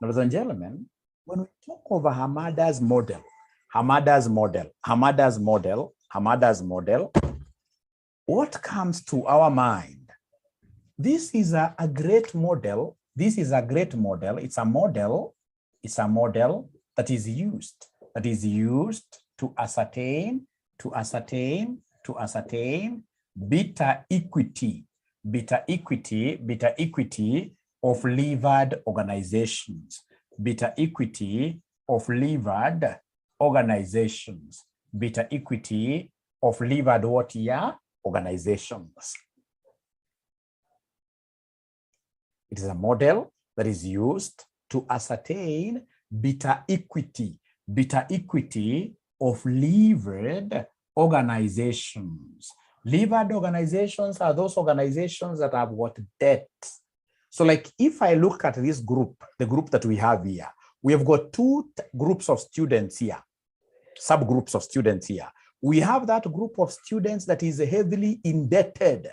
Ladies and gentlemen, when we talk over Hamada's model, what comes to our mind? This is a great model. This is a great model. It's a model that is used to ascertain beta equity of levered organizations. Beta equity of levered organizations. Beta equity of levered what year? Organizations. It is a model that is used to ascertain beta equity of levered organizations. Levered organizations are those organizations that have got debt. So like if I look at this group, the group that we have here, we have got two groups of students here, subgroups of students here. We have that group of students that is heavily indebted.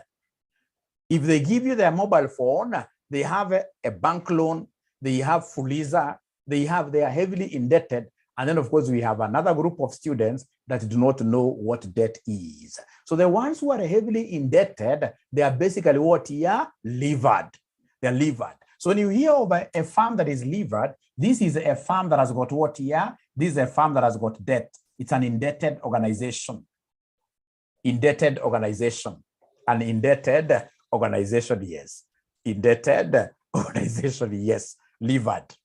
If they give you their mobile phone, they have a bank loan, they have Fuliza, they are heavily indebted. And then of course we have another group of students that do not know what debt is. So the ones who are heavily indebted, they are basically what here? Levered. They're levered. So when you hear of a firm that is levered, this is a firm that has got what here? This is a firm that has got debt. It's an indebted organization. Indebted organization. An indebted organization, yes. Indebted organization, yes. Levered.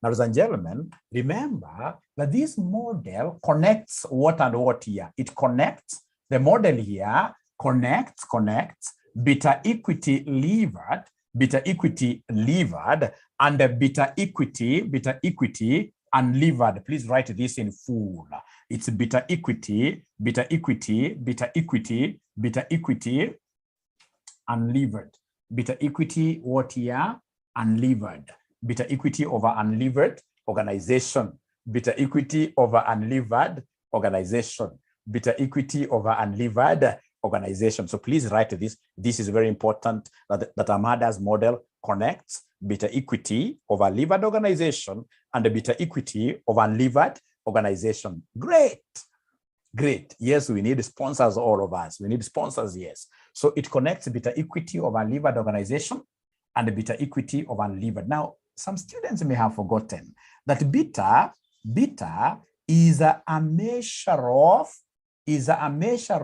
Now, ladies and gentlemen, remember that this model connects what and what here. It connects, the model here connects beta equity levered, and the beta equity unlevered. Please write this in full. It's beta equity, unlevered. Beta equity what here? Unlevered. Beta equity over unlevered organization. Beta equity over unlevered organization. Beta equity over unlevered organization. So please write this. This is very important that Hamada's model connects beta equity over levered organization and the beta equity over unlevered organization. Great. Great. Yes, we need sponsors, all of us. We need sponsors, yes. So it connects beta equity of unlevered organization and the beta equity of unlevered. Now, some students may have forgotten that beta is a measure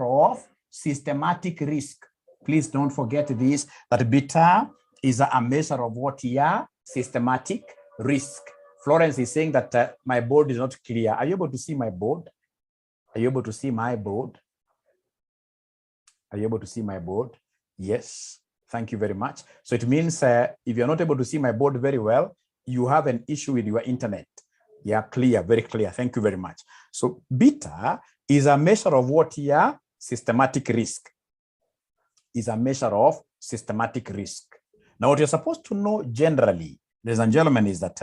of systematic risk. Please don't forget this, that beta is a measure of what here? Systematic risk. Florence is saying that my board is not clear. Are you able to see my board? Are you able to see my board? Are you able to see my board? Yes. Thank you very much. So it means if you're not able to see my board very well, you have an issue with your internet. Yeah, clear, very clear. Thank you very much. So beta is a measure of what here? Systematic risk. Is a measure of systematic risk. Now, what you're supposed to know generally, ladies and gentlemen, is that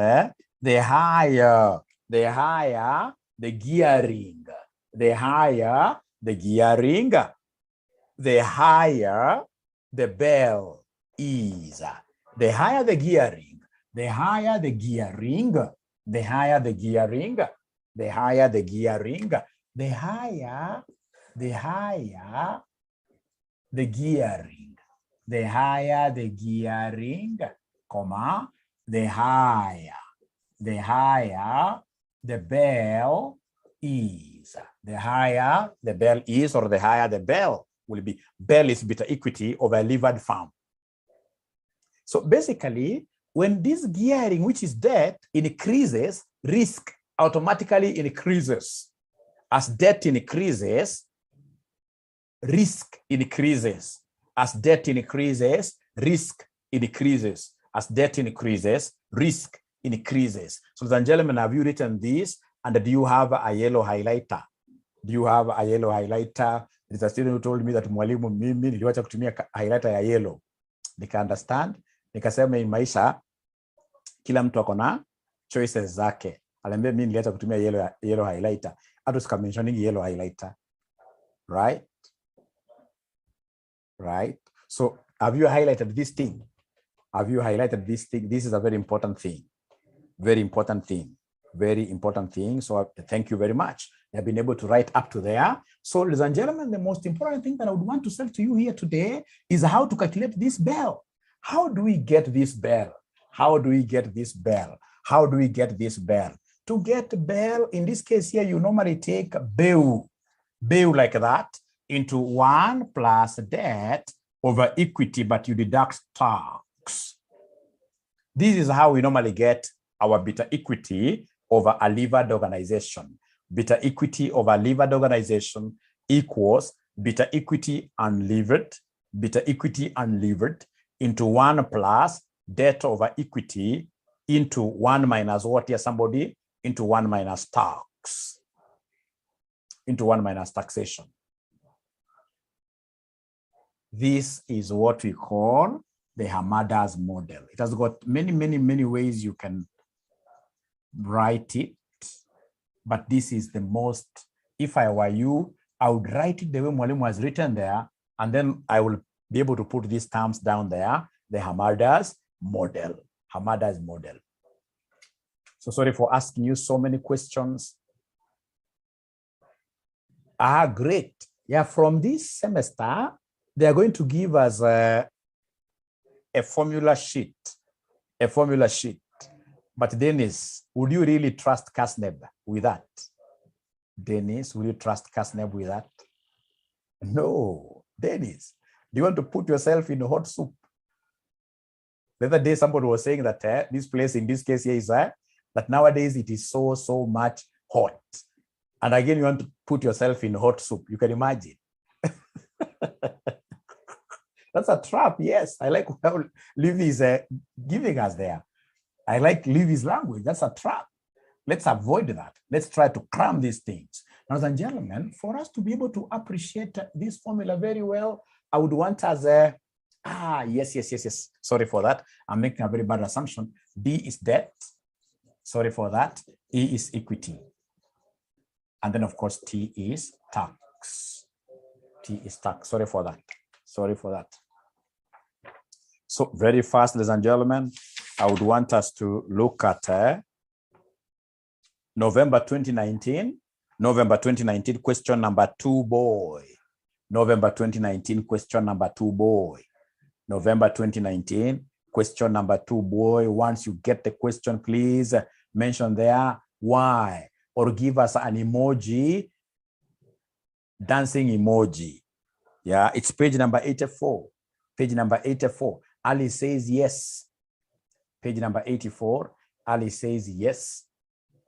the higher the gearing, the higher the bell is. The higher the gearing, the higher the gearing, the higher the gearing, the higher the gearing, the higher the gearing, the higher the gearing, comma, the higher the bell is. The higher the bell is, or the higher the bell will be. Bell is beta equity of a levered firm. So basically, when this gearing, which is debt, increases, risk automatically increases. As debt increases, risk increases. As debt increases, risk increases. As debt increases, risk increases. So, ladies and gentlemen, have you written this? And do you have a yellow highlighter? Do you have a yellow highlighter? There's a student who told me that mwalimu mimi niliwacha kutumia highlighter ya yellow. Nika understand. Nikasema in maisha kila mtu akona choices zake. Aliambia mimi niliacha kutumia yellow highlighter. Hata sika mentioning yellow highlighter. Right? Right? So have you highlighted this thing? Have you highlighted this thing? This is a very important thing. Very important thing. Very important thing. So thank you very much. They've been able to write up to there. So, ladies and gentlemen, the most important thing that I would want to say to you here today is how to calculate this bell. How do we get this bell? How do we get this bell? How do we get this bell? To get bell, in this case here, you normally take bill like that into 1 plus debt over equity, but you deduct tax. This is how we normally get our beta equity over a levered organization. Beta equity over levered organization equals beta equity unlevered into 1 plus debt over equity into 1 minus what here, somebody? Into 1 minus tax. Into 1 minus taxation. This is what we call the Hamada's model. It has got many ways you can write it, but this is the most, if I were you, I would write it the way Mwalimu has written there, and then I will be able to put these terms down there, the Hamada's model. Hamada's model. So sorry for asking you so many questions. Great. Yeah, from this semester, they are going to give us a formula sheet. But Dennis, would you really trust Kasneb with that? Dennis, will you trust Kasneb with that? No. Dennis, do you want to put yourself in hot soup? The other day, somebody was saying that this place in this case here is that nowadays it is so much hot. And again, you want to put yourself in hot soup. You can imagine. That's a trap. Yes, I like how Livy is giving us there. I like Livy's language. That's a trap. Let's avoid that. Let's try to cram these things. Now, ladies and gentlemen, for us to be able to appreciate this formula very well, I would want us yes. Sorry for that. I'm making a very bad assumption. D is debt. Sorry for that. E is equity. And then, of course, T is tax. T is tax. Sorry for that. So very fast, ladies and gentlemen, I would want us to look at November 2019, question number 2, boy. November 2019, question number 2, boy. November 2019, question number 2, boy. Once you get the question, please mention there why, or give us an emoji, dancing emoji. Yeah, it's page number 84. Page number 84. Ali says yes. Page number 84. Ali says yes.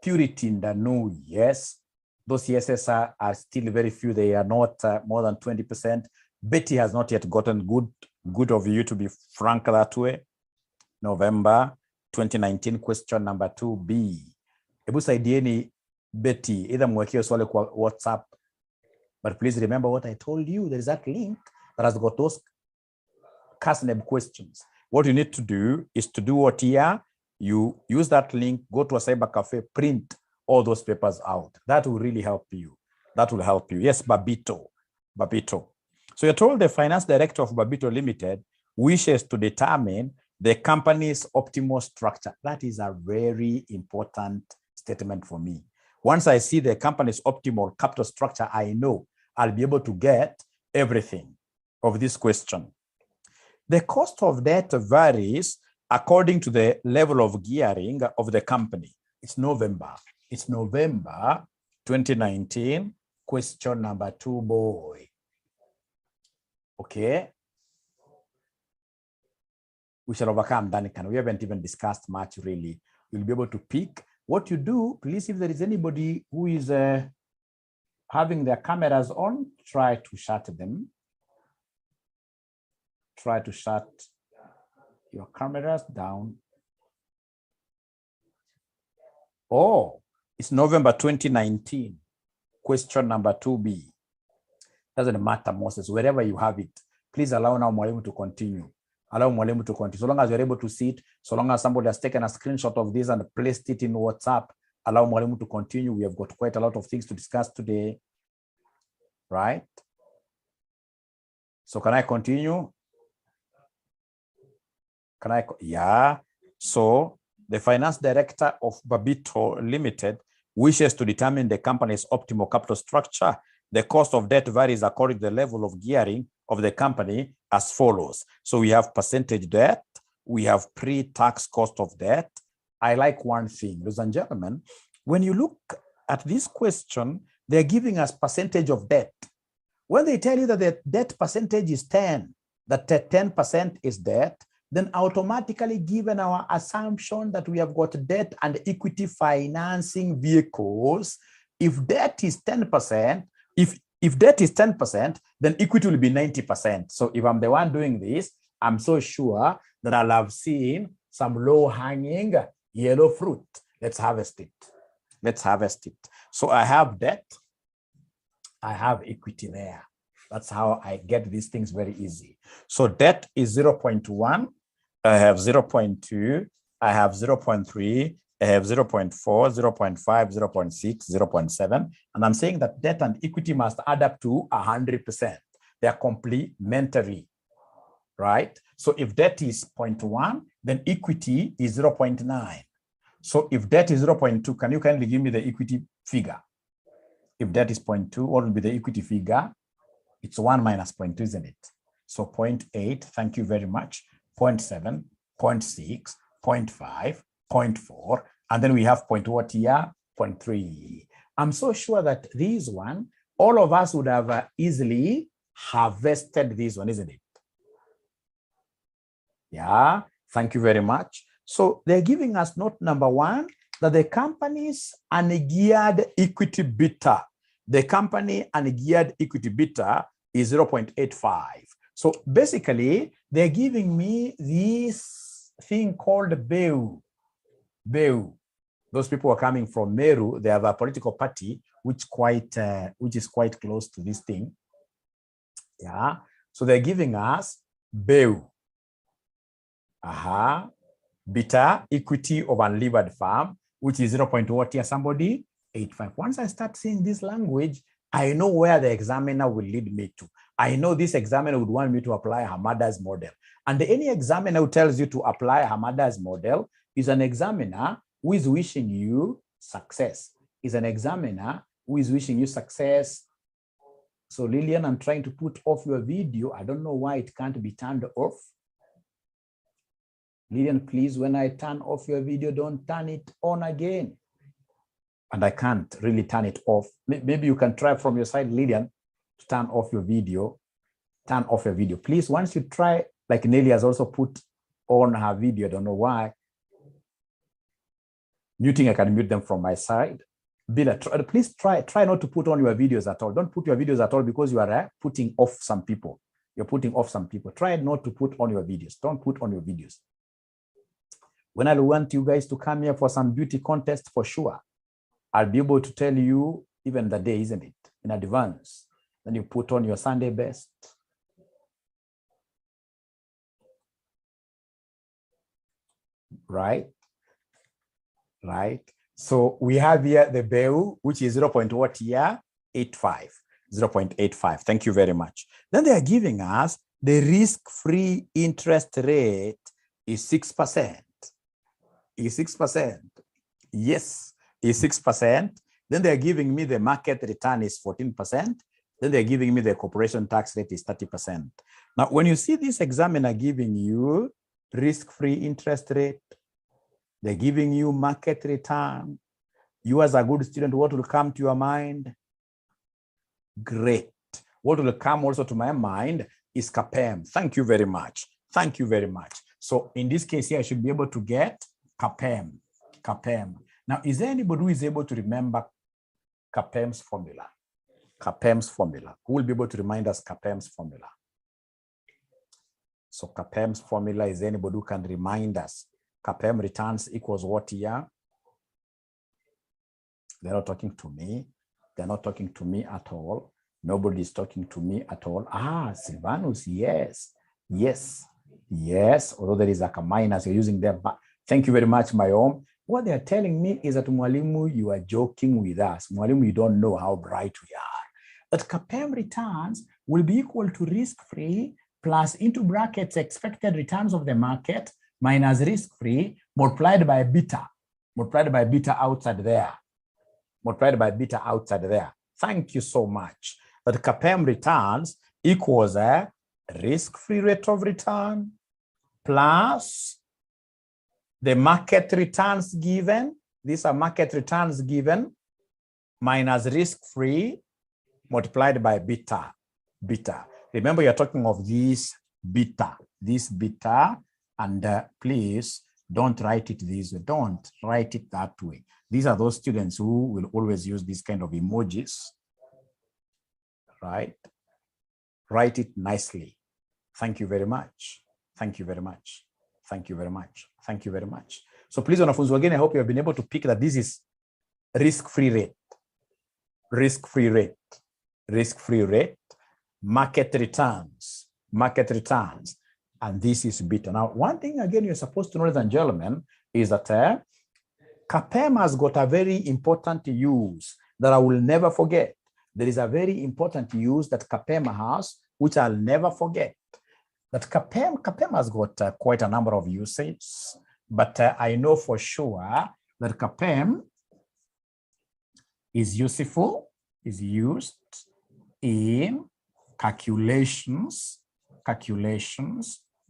Purity Ndanu, yes. Those yeses are still very few. They are not more than 20%. Betty has not yet gotten good of you to be frank that way. November 2019, question number 2B. Ebu saidieni Betty, either mwekio swali kwa WhatsApp. But please remember what I told you. There is that link that has got those Kasneb questions. What you need to do is to do what here, you use that link, go to a cyber cafe, print all those papers out. That will really help you. That will help you. Yes, Babito. So you're told the finance director of Babito Limited wishes to determine the company's optimal structure. That is a very important statement for me. Once I see the company's optimal capital structure, I know I'll be able to get everything of this question. The cost of debt varies according to the level of gearing of the company. It's November 2019, question number 2, boy. Okay. We shall overcome Danican. We haven't even discussed much really. You'll be able to pick. What you do, please, if there is anybody who is having their cameras on, try to shut them. Try to shut your cameras down. Oh, it's November 2019, question number 2B. Doesn't matter, Moses, wherever you have it, please allow now Mwalimu to continue. Allow Mwalimu to continue. So long as you're able to see it, so long as somebody has taken a screenshot of this and placed it in WhatsApp, allow Mwalimu to continue. We have got quite a lot of things to discuss today, right? So can I continue? Yeah. So The finance director of Babito Limited wishes to determine the company's optimal capital structure. The cost of debt varies according to the level of gearing of the company as follows. So we have percentage debt, we have pre-tax cost of debt. I like one thing, ladies and gentlemen, when you look at this question, they're giving us percentage of debt. When they tell you that the debt percentage is 10, that 10% is debt, then automatically given our assumption that we have got debt and equity financing vehicles, if debt is 10%, if debt is 10%, then equity will be 90%. So if I'm the one doing this, I'm so sure that I'll have seen some low-hanging yellow fruit. Let's harvest it. Let's harvest it. So I have debt, I have equity there. That's how I get these things very easy. So debt is 0.1, I have 0.2, I have 0.3, I have 0.4, 0.5, 0.6, 0.7. And I'm saying that debt and equity must add up to 100%. They're complementary, right? So if debt is 0.1, then equity is 0.9. So if debt is 0.2, can you kindly give me the equity figure? If debt is 0.2, what will be the equity figure? It's 1 minus 0.2, isn't it? So 0.8, thank you very much. 0.7, 0.6, 0.5, 0.4, and then we have what here? 0.3. I'm so sure that this one, all of us would have easily harvested this one, isn't it? Yeah, thank you very much. So they're giving us note number 1, that the company's ungeared equity beta, the company ungeared equity beta is 0.85. So basically, they're giving me this thing called BEU. BEU. Those people are coming from Meru. They have a political party which is quite close to this thing. Yeah. So they're giving us BEU. Beta, equity of unlevered farm, which is 0.what here, somebody? 85. Once I start seeing this language, I know where the examiner will lead me to. I know this examiner would want me to apply Hamada's model. And any examiner who tells you to apply Hamada's model is an examiner who is wishing you success. Is an examiner who is wishing you success. So Lillian, I'm trying to put off your video. I don't know why it can't be turned off. Lillian, please, when I turn off your video, don't turn it on again. And I can't really turn it off. Maybe you can try from your side, Lillian, to turn off your video. Turn off your video. Please, once you try, like Nelly has also put on her video, I don't know why. Muting, I can mute them from my side. Bila, please try not to put on your videos at all. Don't put your videos at all because you are putting off some people. You're putting off some people. Try not to put on your videos. Don't put on your videos. When I want you guys to come here for some beauty contest, for sure, I'll be able to tell you even the day, isn't it, in advance. Then you put on your Sunday best. Right? Right? So we have here the BEU, which is 0.what here? 85. 0.85. Thank you very much. Then they are giving us the risk-free interest rate is 6%. Is 6%. Yes, is 6%. Then they're giving me the market return is 14%. Then they're giving me the corporation tax rate is 30%. Now, when you see this examiner giving you risk-free interest rate, they're giving you market return, you as a good student, what will come to your mind? Great. What will come also to my mind is CAPEM. Thank you very much. Thank you very much. So in this case here, I should be able to get CAPEM. CAPEM. Now, is there anybody who is able to remember CAPEM's formula? CAPEM's formula. Who will be able to remind us CAPEM's formula? So CAPEM's formula, is there anybody who can remind us? CAPEM returns equals what here? They're not talking to me. They're not talking to me at all. Nobody is talking to me at all. Ah, Silvanus, yes. Yes. Yes. Although there is like a minus, you're using there. But thank you very much, my own. What they're telling me is that, Mwalimu, you are joking with us. Mwalimu, you don't know how bright we are. That CAPEM returns will be equal to risk-free plus into brackets expected returns of the market minus risk-free multiplied by beta outside there. Multiplied by beta outside there. Thank you so much. That CAPM returns equals a risk-free rate of return plus the market returns given. These are market returns given minus risk-free multiplied by beta. Remember, you're talking of this beta, and please don't write it this way. Don't write it that way. These are those students who will always use these kind of emojis, right? Write it nicely. Thank you very much. Thank you very much. Thank you very much. Thank you very much. So please, wanafunzi again, I hope you have been able to pick that this is risk-free rate, market returns, and this is beta. Now, one thing again you're supposed to know, ladies and gentlemen, is that CAPM has got a very important use that I will never forget. There is a very important use that CAPM has, which I'll never forget. That CAPM has got quite a number of uses, but I know for sure that CAPM is useful, is used in calculations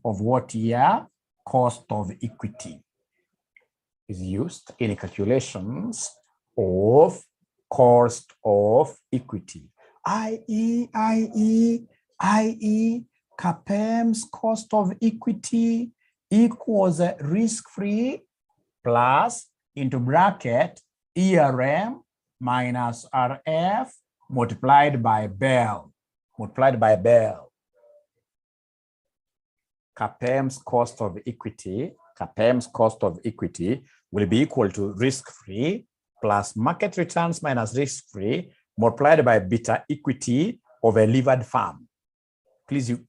of what year? Cost of equity. Is used in calculations of cost of equity, i.e. CAPM's cost of equity equals risk-free plus into bracket ERM minus RF multiplied by Bell. CAPM's cost of equity will be equal to risk-free plus market returns minus risk-free multiplied by beta equity of a levered firm. Please, if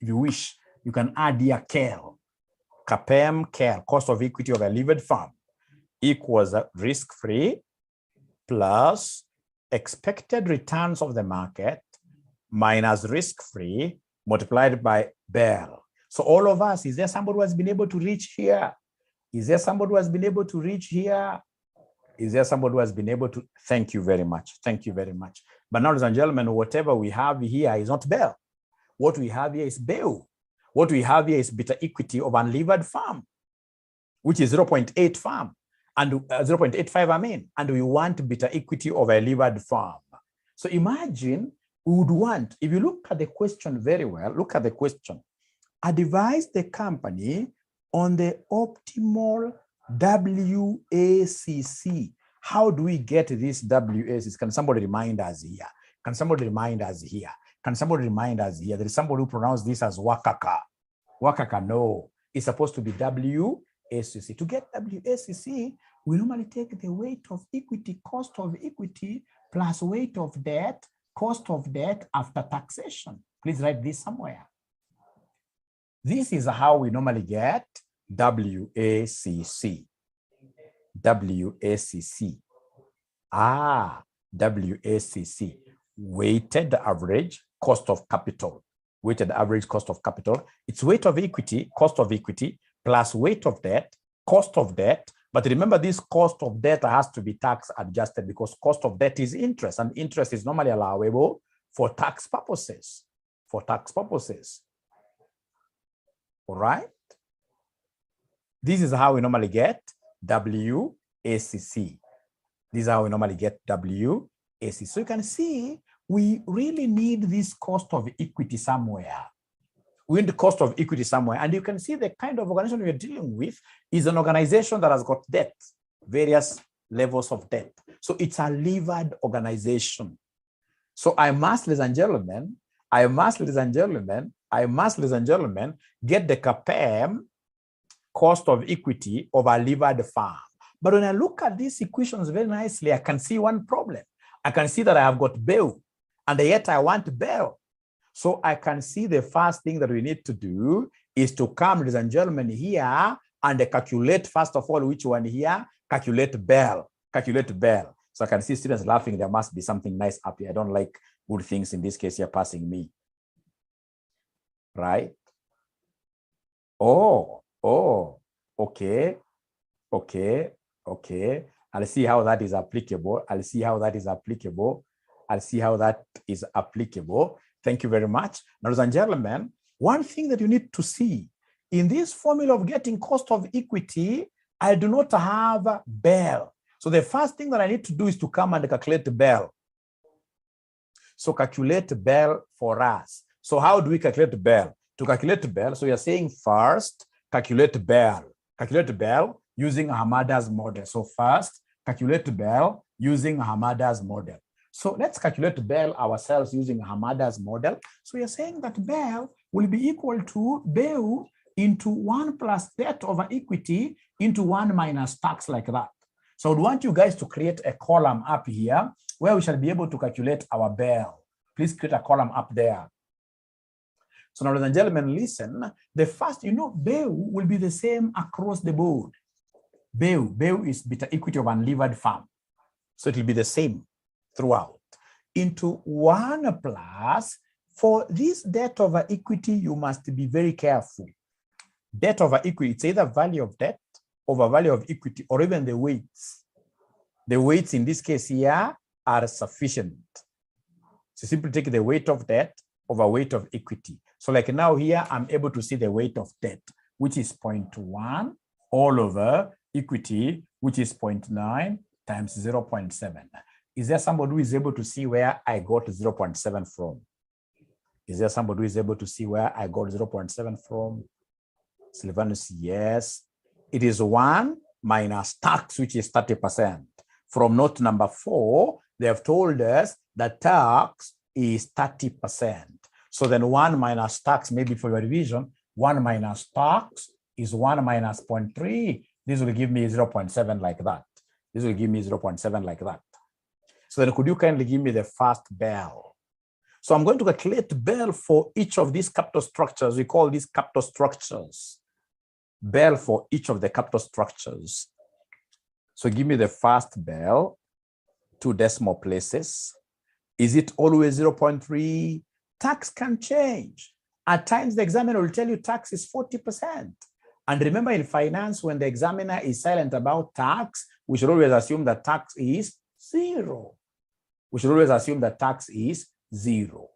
you wish, you can add here CAL. CAPM cost of equity of a levered firm equals risk-free plus expected returns of the market minus risk-free multiplied by Bell. So all of us, is there somebody who has been able to reach here? Is there somebody who has been able to reach here? Is there somebody who has been able to? Thank you very much. Thank you very much. But now, ladies and gentlemen, whatever we have here is not Bell. What we have here is Bell. What we have here is beta equity of unlevered firm, which is 0.8 firm and 0.85, I mean, and we want beta equity of a levered firm. So imagine we would want, if you look at the question very well, look at the question. Advise the company on the optimal WACC. How do we get this WACC? Can somebody remind us here? Can somebody remind us here? Can somebody remind us here? There is somebody who pronounced this as Wakaka. Wakaka, no. It's supposed to be WACC. To get WACC, we normally take the weight of equity, cost of equity, plus weight of debt, cost of debt after taxation. Please write this somewhere. This is how we normally get WACC. WACC. WACC. Weighted average cost of capital. Weighted average cost of capital. It's weight of equity, cost of equity, plus weight of debt, cost of debt. But remember, this cost of debt has to be tax adjusted because cost of debt is interest, and interest is normally allowable for tax purposes. All right. This is how we normally get WACC. This is how we normally get WACC. So you can see we really need this cost of equity somewhere. We need the cost of equity somewhere. And you can see the kind of organization we're dealing with is an organization that has got debt, various levels of debt. So it's a levered organization. So I must, ladies and gentlemen, get the CAPM cost of equity of a levered firm. But when I look at these equations very nicely, I can see one problem. I can see that I have got Bell, and yet I want Bell. So I can see the first thing that we need to do is to come, ladies and gentlemen, here and calculate, first of all, which one here? Calculate Bell. So I can see students laughing. There must be something nice up here. I don't like good things in this case. You're passing me. Right? Oh, Okay. Okay. Okay. I'll see how that is applicable. I'll see how that is applicable. I'll see how that is applicable. Thank you very much. Ladies and gentlemen, one thing that you need to see in this formula of getting cost of equity, I do not have BEL. So the first thing that I need to do is to come and calculate BEL. So calculate BEL for us. So how do we calculate BEL? To calculate BEL, so you're saying first, calculate BEL. Calculate BEL using Hamada's model. So first, calculate BEL using Hamada's model. So let's calculate BEL ourselves using Hamada's model. So you're saying that BEL will be equal to BEL into 1 plus debt over equity into 1 minus tax, like that. So I would want you guys to create a column up here where we shall be able to calculate our BEL. Please create a column up there. So now, ladies and gentlemen, listen. The first, BEL will be the same across the board. BEL is beta equity of unlevered farm. So it will be the same throughout. Into 1 plus, for this debt over equity, you must be very careful. Debt over equity, it's either value of debt over value of equity, or even the weights. The weights in this case here are sufficient. So simply take the weight of debt over weight of equity. So like now here, I'm able to see the weight of debt, which is 0.1 all over equity, which is 0.9 times 0.7. Is there somebody who is able to see where I got 0.7 from? Is there somebody who is able to see where I got 0.7 from? Sylvanus, yes. It is 1 minus tax, which is 30%. From note number 4, they have told us that tax is 30%. So then 1 minus tax, maybe for your revision, 1 minus tax is 1 minus 0.3. This will give me 0.7 like that. This will give me 0.7 like that. So then could you kindly give me the first BEL? So I'm going to calculate BEL for each of these capital structures. We call these capital structures. BEL for each of the capital structures. So give me the first BEL, 2 decimal places. Is it always 0.3? Tax can change. At times, the examiner will tell you tax is 40%. And remember, in finance, when the examiner is silent about tax, we should always assume that tax is 0. We should always assume that tax is 0,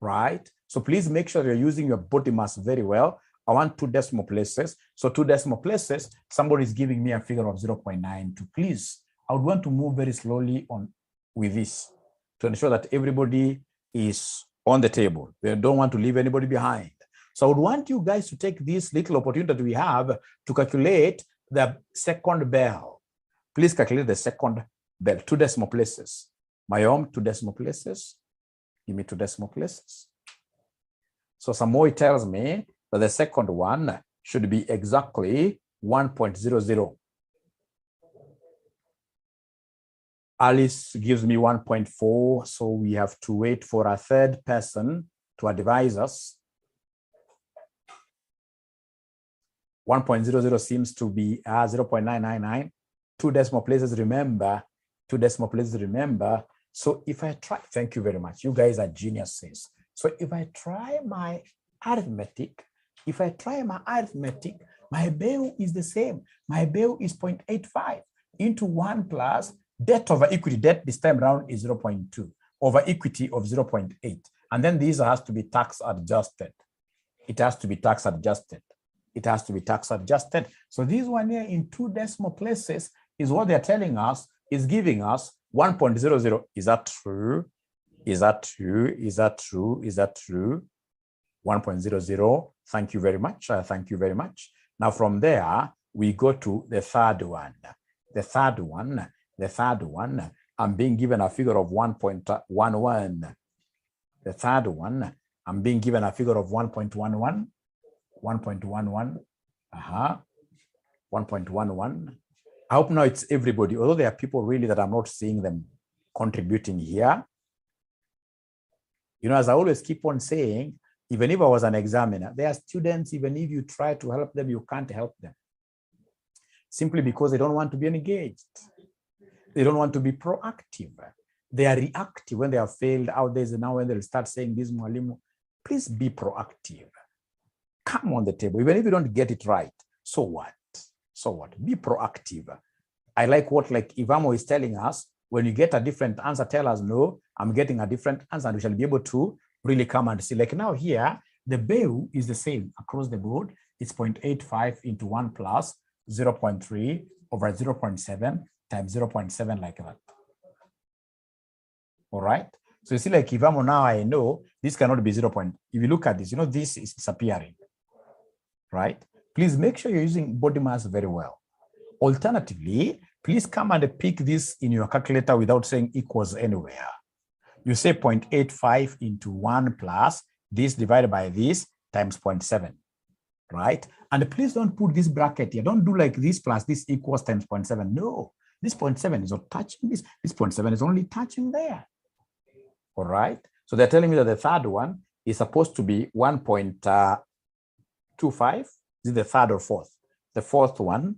right? So please make sure you're using your body mass very well. I want 2 decimal places. So 2 decimal places, somebody is giving me a figure of 0.92. Please, I would want to move very slowly on with this to ensure that everybody is on the table. We don't want to leave anybody behind. So I would want you guys to take this little opportunity that we have to calculate the second BEL. Please calculate the second BEL, 2 decimal places. My own 2 decimal places. Give me 2 decimal places. So Samoy tells me that the second one should be exactly 1.00. Alice gives me 1.4, so we have to wait for a third person to advise us. 1.00 seems to be 0.999. 2 decimal places, remember. 2 decimal places, remember. So if I try, thank you very much. You guys are geniuses. So if I try my arithmetic, my BEL is the same. My BEL is 0.85 into 1 plus debt over equity. Debt this time around is 0.2 over equity of 0.8. And then this has to be tax adjusted. It has to be tax adjusted. It has to be tax adjusted. So this one here in 2 decimal places is what they're telling us, is giving us 1.00. Is that true? Is that true? Is that true? Is that true? 1.00. Thank you very much. Thank you very much. Now from there, we go to the third one. The third one, I'm being given a figure of 1.11. The third one, I'm being given a figure of 1.11. 1.11. 1.11. I hope now it's everybody, although there are people really that I'm not seeing them contributing here. As I always keep on saying, even if I was an examiner, there are students, even if you try to help them, you can't help them. Simply because they don't want to be engaged. They don't want to be proactive. They are reactive when they have failed out there. Now when they'll start saying this, Mwalimu, please be proactive. Come on the table. Even if you don't get it right, So what? So what? Be proactive. I like what like Ivamo is telling us. When you get a different answer, tell us, no, I'm getting a different answer, and we shall be able to really come and see. Like now here, the BEU is the same across the board. It's 0.85 into 1 plus 0.3 over 0.7 times 0.7 like that. All right. So you see, like Ivamo now, I know this cannot be 0. If you look at this, you know, this is disappearing, right? Please make sure you're using body mass very well. Alternatively, please come and pick this in your calculator without saying equals anywhere. You say 0.85 into 1 plus this divided by this times 0.7, right? And please don't put this bracket here. Don't do like this plus this equals times 0.7. No, this 0.7 is not touching this. This 0.7 is only touching there. All right. So they're telling me that the third one is supposed to be 1.25. Is it the third or fourth? The fourth one,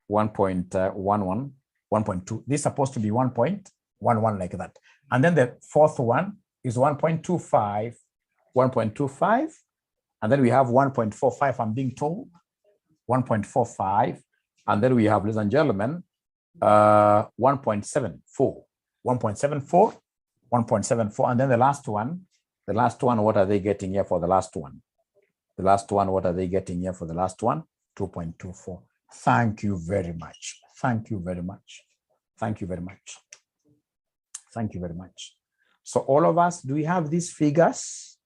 1.11, 1.2. This is supposed to be 1.11 like that. And then the fourth one is 1.25, 1.25. And then we have 1.45, I'm being told, 1.45. And then we have, ladies and gentlemen, 1.74, 1.74, 1.74. And then the last one, what are they getting here for the last one? The last one, what are they getting here for the last one? 2.24. Thank you very much. Thank you very much. Thank you very much. Thank you very much. So all of us, do we have these figures?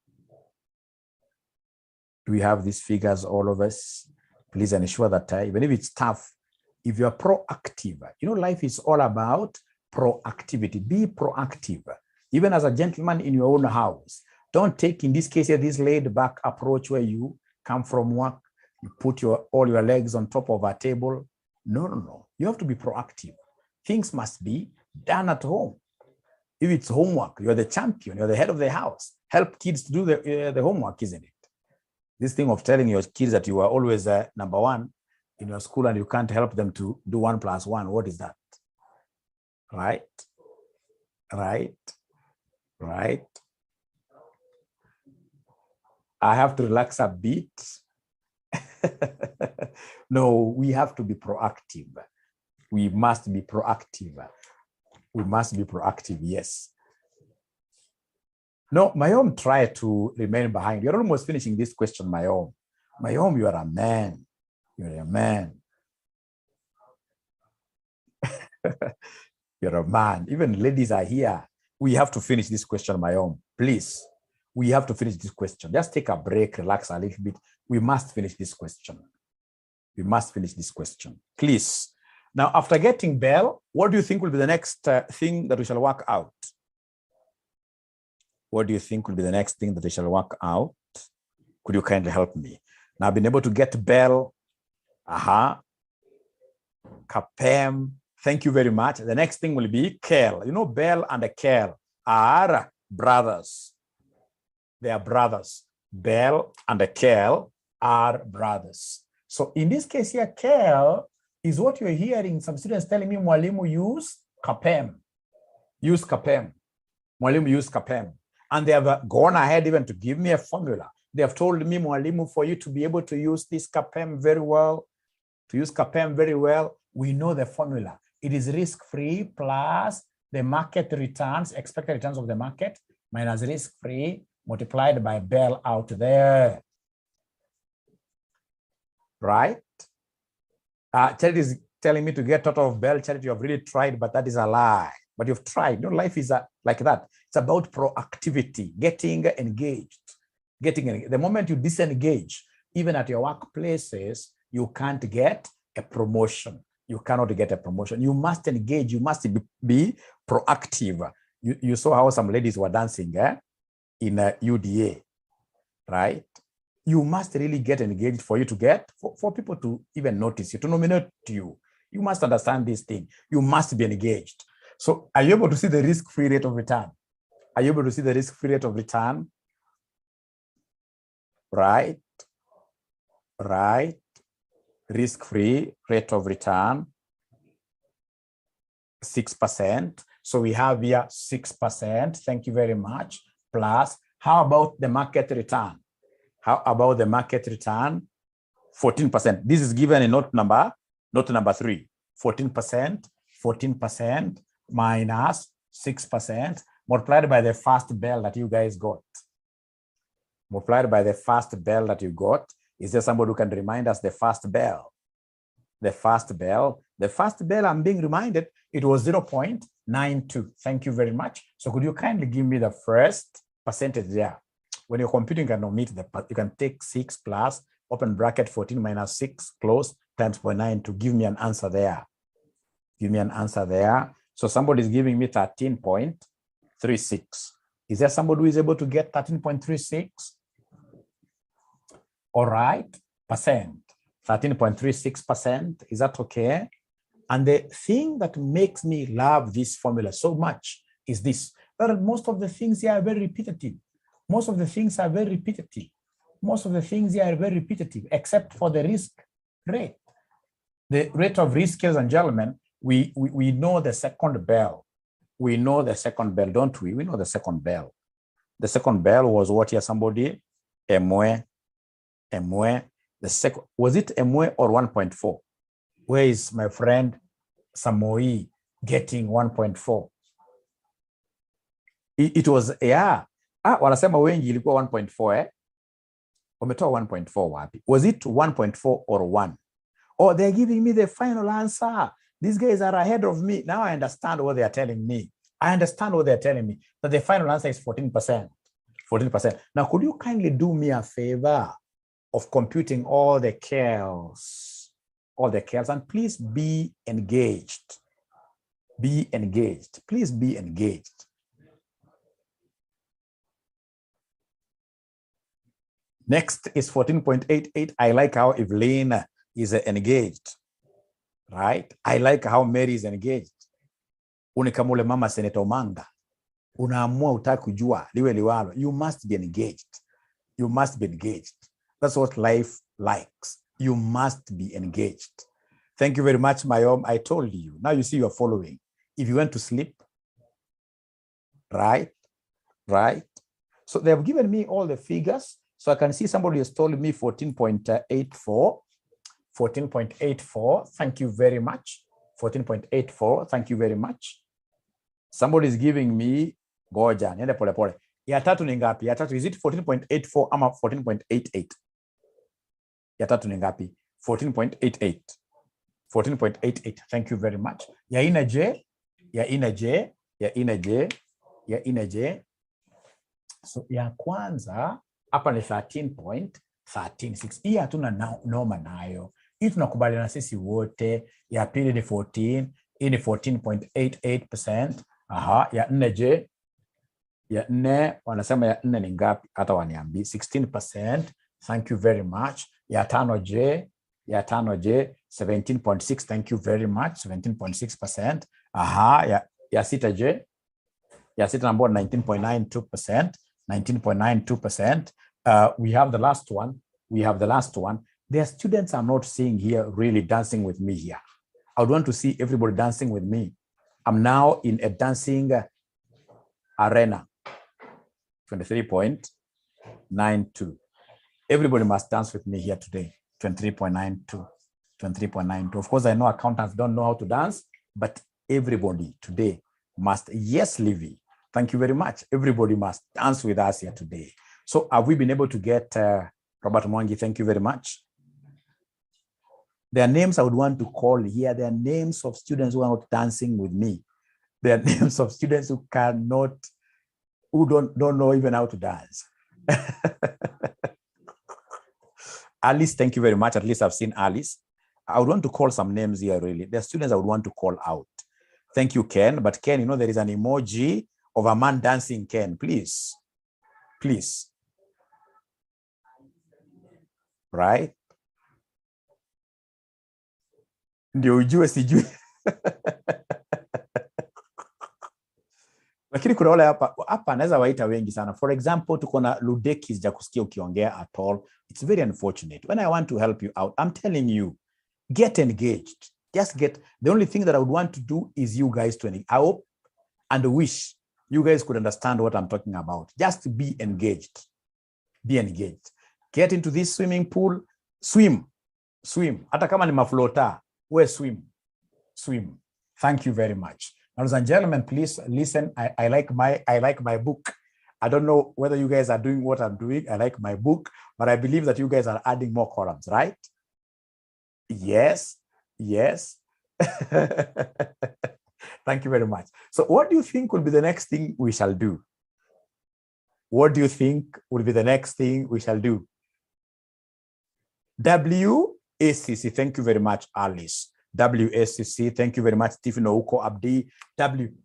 Do we have these figures, all of us? Please ensure that even if it's tough, if you're proactive, you know, life is all about proactivity. Be proactive. Even as a gentleman in your own house, don't take, in this case, this laid back approach where you come from work, you put all your legs on top of a table. No, no, no. You have to be proactive. Things must be done at home. If it's homework, you're the champion, you're the head of the house. Help kids to do the homework, isn't it? This thing of telling your kids that you are always number one in your school and you can't help them to do 1 + 1, what is that? Right? Right? Right? I have to relax a bit. No, we have to be proactive. We must be proactive. We must be proactive, yes. No, Mayom, try to remain behind. You're almost finishing this question, Mayom. Mayom, you are a man. You're a man. You're a man. Even ladies are here. We have to finish this question, Mayom. Please. We have to finish this question. Just take a break, relax a little bit. We must finish this question. We must finish this question. Please. Now, after getting Bell, what do you think will be the next thing that we shall work out? What do you think will be the next thing that we shall work out? Could you kindly help me? Now, I've been able to get Bell. Capem. Thank you very much. The next thing will be Kel. You know, Bell and Kel are brothers. They are brothers. Bell and Kel are brothers. So in this case here, Kel is what you're hearing some students telling me, Mwalimu, use Capem. Use Capem. Mwalimu, use Capem. And they have gone ahead even to give me a formula. They have told me, Mwalimu, for you to be able to use this Capem very well, we know the formula. It is risk-free plus the market returns, expected returns of the market, minus risk-free multiplied by Bell out there. Right? Charity is telling me to get out of Bell. Charity, you have really tried, but that is a lie. But you've tried. You know, life is like that. It's about proactivity, getting engaged. The moment you disengage, even at your workplaces, you can't get a promotion. You cannot get a promotion. You must engage. You must be proactive. You saw how some ladies were dancing in UDA, right? You must really get engaged for you to get, for people to even notice you, to nominate you. You must understand this thing. You must be engaged. So are you able to see the risk-free rate of return? Are you able to see the risk-free rate of return? Right? Right. Risk-free rate of return, 6%. So we have here 6%. Thank you very much. Plus, how about the market return? How about the market return? 14%. This is given in note number 3. 14%, 14% minus 6% multiplied by the first bell that you guys got. Multiplied by the first bell that you got. Is there somebody who can remind us the first bell? The first bell. The first bell, I'm being reminded, it was 0.92. Thank you very much. So could you kindly give me the first percentage there? When you're computing, you can omit you can take 6 plus, open bracket, 14 minus 6, close, times 0.9 to give me an answer there. Give me an answer there. So somebody is giving me 13.36. Is there somebody who is able to get 13.36? All right, percent. 13.36%. Is that okay? And the thing that makes me love this formula so much is this. That most of the things here are very repetitive. Most of the things are very repetitive. Most of the things here are very repetitive, except for the risk rate. The rate of risk, ladies and gentlemen, we know the second bell. We know the second bell, don't we? We know the second bell. The second bell was what here, somebody? MW. The second, was it MW or 1.4? Where is my friend Samoi getting 1.4? It was, yeah. Wanasema wengi ilikuwa 1.4, Wametoa 1.4 wapi? Was it 1.4 or 1? Oh, they're giving me the final answer. These guys are ahead of me. Now I understand what they are telling me. I understand what they're telling me. That the final answer is 14%. 14%. Now, could you kindly do me a favor of computing all the KELs? All the KELs, and please be engaged. Be engaged. Please be engaged. Next is 14.88. I like how Evelyn is engaged, right? I like how Mary is engaged. Unikamule mama Senator Manga. Unaamua utaki kujua liwe liwalo. You must be engaged. You must be engaged. That's what life likes. You must be engaged. Thank you very much, Mayom. I told you. Now you see you're following. If you went to sleep, right? So they have given me all the figures. So I can see somebody has told me 14.84. 14.84. Thank you very much. 14.84. Thank you very much. Somebody is giving me goja. Niende pole pole. Ya tatu ni ngapi? Ya tatu, is it 14.84 ama 14.88? Ya tatu ni ngapi? 14.88. 14.88. Thank you very much. Ya ina J. So ya kwanza hapa ni 13.136. Hii hatuna noma nayo. Hii tunakubaliana sisi wote. Ya pili ni 14. Hii ni 14.88%. Aha, ya nne J. Ya nne, wanasema ya nne ni ngapi? Hata waniambi. 16%. Thank you very much. Ya tano J. 17.6. Thank you very much. 17.6%. Aha, ya sita J. Ya sita number 19.92%. 19.92%. We have the last one. There are students I'm not seeing here really dancing with me here. I would want to see everybody dancing with me. I'm now in a dancing arena. 23.92. Everybody must dance with me here today. 23.92. 23.92. Of course, I know accountants don't know how to dance, but everybody today must. Yes, Livy. Thank you very much. Everybody must dance with us here today. So have we been able to get Robert Mwangi? Thank you very much. There are names I would want to call here. There are names of students who are not dancing with me. There are names of students who don't know even how to dance. Alice, thank you very much. At least I've seen Alice. I would want to call some names here, really. There are students I would want to call out. Thank you, Ken. But Ken, you know, there is an emoji of a man dancing, Ken. Please. Right? Ndio ujue sijui. Lakini kuna wale hapa naweza waita wengi sana. For example, tuko na Ludeki sijakusikia ukiongea at all. It's very unfortunate. When I want to help you out, I'm telling you, get engaged. Just get. The only thing that I would want to do is you guys to engage. I hope and wish you guys could understand what I'm talking about. Just be engaged. Be engaged. Get into this swimming pool, swim. Swim. Hata kama ni maflota, we swim. Swim. Thank you very much. Ladies and gentlemen, please listen. I like my book. I don't know whether you guys are doing what I'm doing. I like my book, but I believe that you guys are adding more columns, right? Yes. Yes. Thank you very much. So what do you think will be the next thing we shall do? What do you think will be the next thing we shall do? WACC, thank you very much, Alice. WACC, thank you very much, Stephen Ouko Abdi.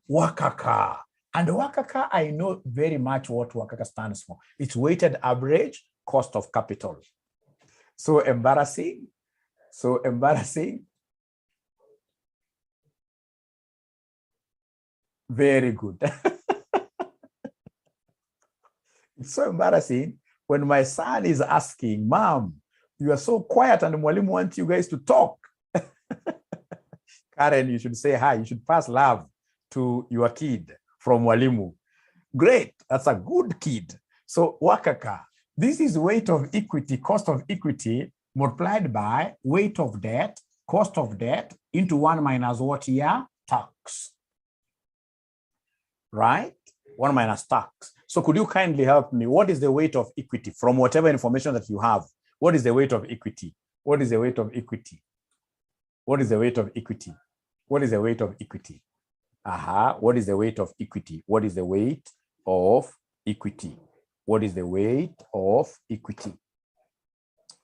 Wakaka. And Wakaka, I know very much what Wakaka stands for. It's weighted average cost of capital. So embarrassing. So embarrassing. Very good. It's so embarrassing when my son is asking, Mom, you are so quiet and Mwalimu wants you guys to talk. Karen, you should say hi. You should pass love to your kid from Mwalimu. Great. That's a good kid. So Wakaka, this is weight of equity, cost of equity multiplied by weight of debt, cost of debt into 1 minus what here? Tax. Right? 1 minus tax. So could you kindly help me? What is the weight of equity from whatever information that you have? What is the weight of equity? What is the weight of equity? What is the weight of equity? What is the weight of equity? What is the weight of equity? What is the weight of equity? What is the weight of equity?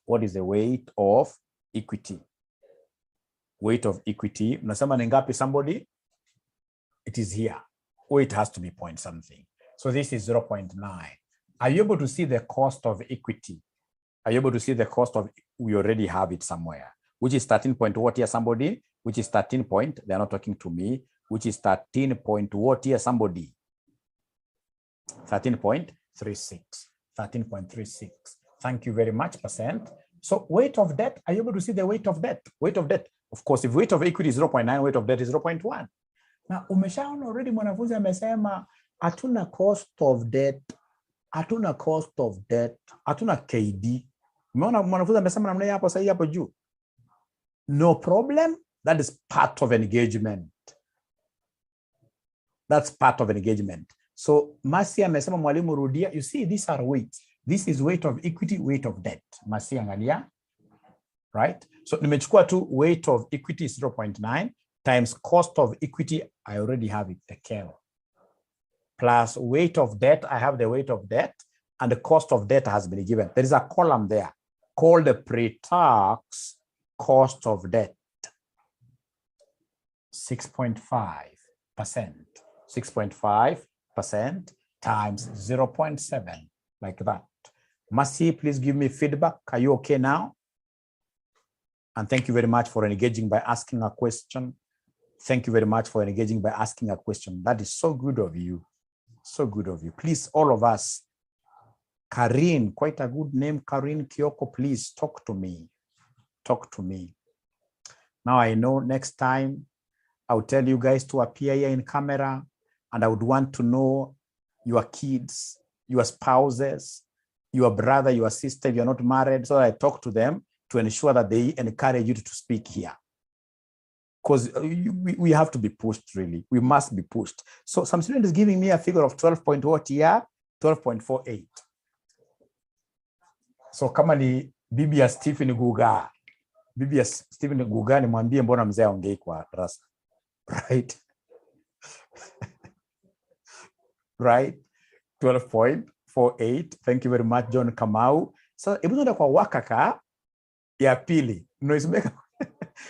What is the weight of equity? Weight of equity. Mnasema ni ngapi somebody? It is here. Or it has to be point something. So this is 0.9. Are you able to see the cost of equity? Are you able to see the cost of, we already have it somewhere, which is 13 point what here somebody, which is 13 point, they're not talking to me, which is 13 point what here somebody, 13.36, 13.36. Thank you very much, percent. So weight of debt, are you able to see the weight of debt? Weight of debt, of course, if weight of equity is 0.9, weight of debt is 0.1. Now, umeshaona already mwanafunzi amesema hatuna cost of debt, hatuna cost of debt, hatuna KD. Umeona mwanafunzi amesema namna hapo sasa hapo juu. No problem, that is part of engagement. That's part of engagement. So Masi amesema mwalimu rudia, you see these are weights. This is weight of equity, weight of debt. Masi angalia. Right? So nimechukua tu weight of equity is 0.9 times cost of equity, I already have it, the KEL. Plus weight of debt, I have the weight of debt, and the cost of debt has been given. There is a column there called the pre-tax cost of debt. 6.5%. 6.5% times 0.7, like that. Masi, please give me feedback. Are you okay now? And thank you very much for engaging by asking a question. Thank you very much for engaging by asking a question. That is so good of you. So good of you. Please, all of us. Karin, quite a good name. Karin Kyoko, please talk to me. Talk to me. Now I know next time I'll tell you guys to appear here in camera, and I would want to know your kids, your spouses, your brother, your sister, if you're not married, so that I talk to them to ensure that they encourage you to speak here. Because we have to be pushed, really. We must be pushed. So some student is giving me a figure of 12.48. So kama ni bibi ya Stephen Guga. Bibi ya Stephen Guga ni mwambie mbona mzee aongei kwa darasa. Right? Right? 12.48. Thank you very much, John Kamau. So hebu tuende kwa Wakaka ya pili. Noismeka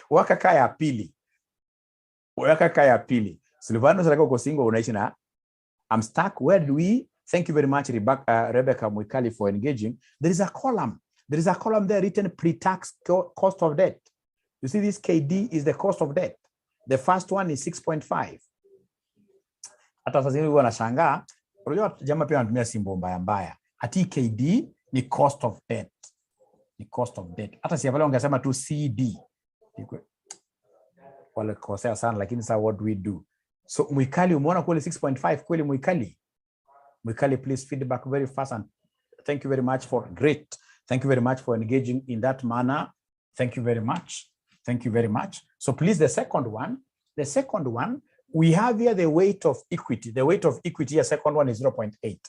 Wakaka ya pili. Wakaka ya pili. Silvano Sarako Kosingo unaishi na I'm stuck. Where do we? Thank you very much, Rebecca Mwikali, for engaging. There is a column. There is a column there written pre-tax cost of debt. You see, this KD is the cost of debt. The first one is 6.5. Hata sasa hivi wanashangaa, unajua jamaa pia wanatumia simbo mbaya mbaya. Ati KD ni cost of debt. Ni cost of debt. Hata si pale wangesema tu CD. Wale kosea sana, lakini sasa what do we do? So Mwikali, umeona kule 6.5 kweli Mwikali? Mwikali, please feedback very fast, and thank you very much for great. Thank you very much for engaging in that manner. Thank you very much. Thank you very much. So please, the second one, we have here the weight of equity. The weight of equity, the second one is 0.8.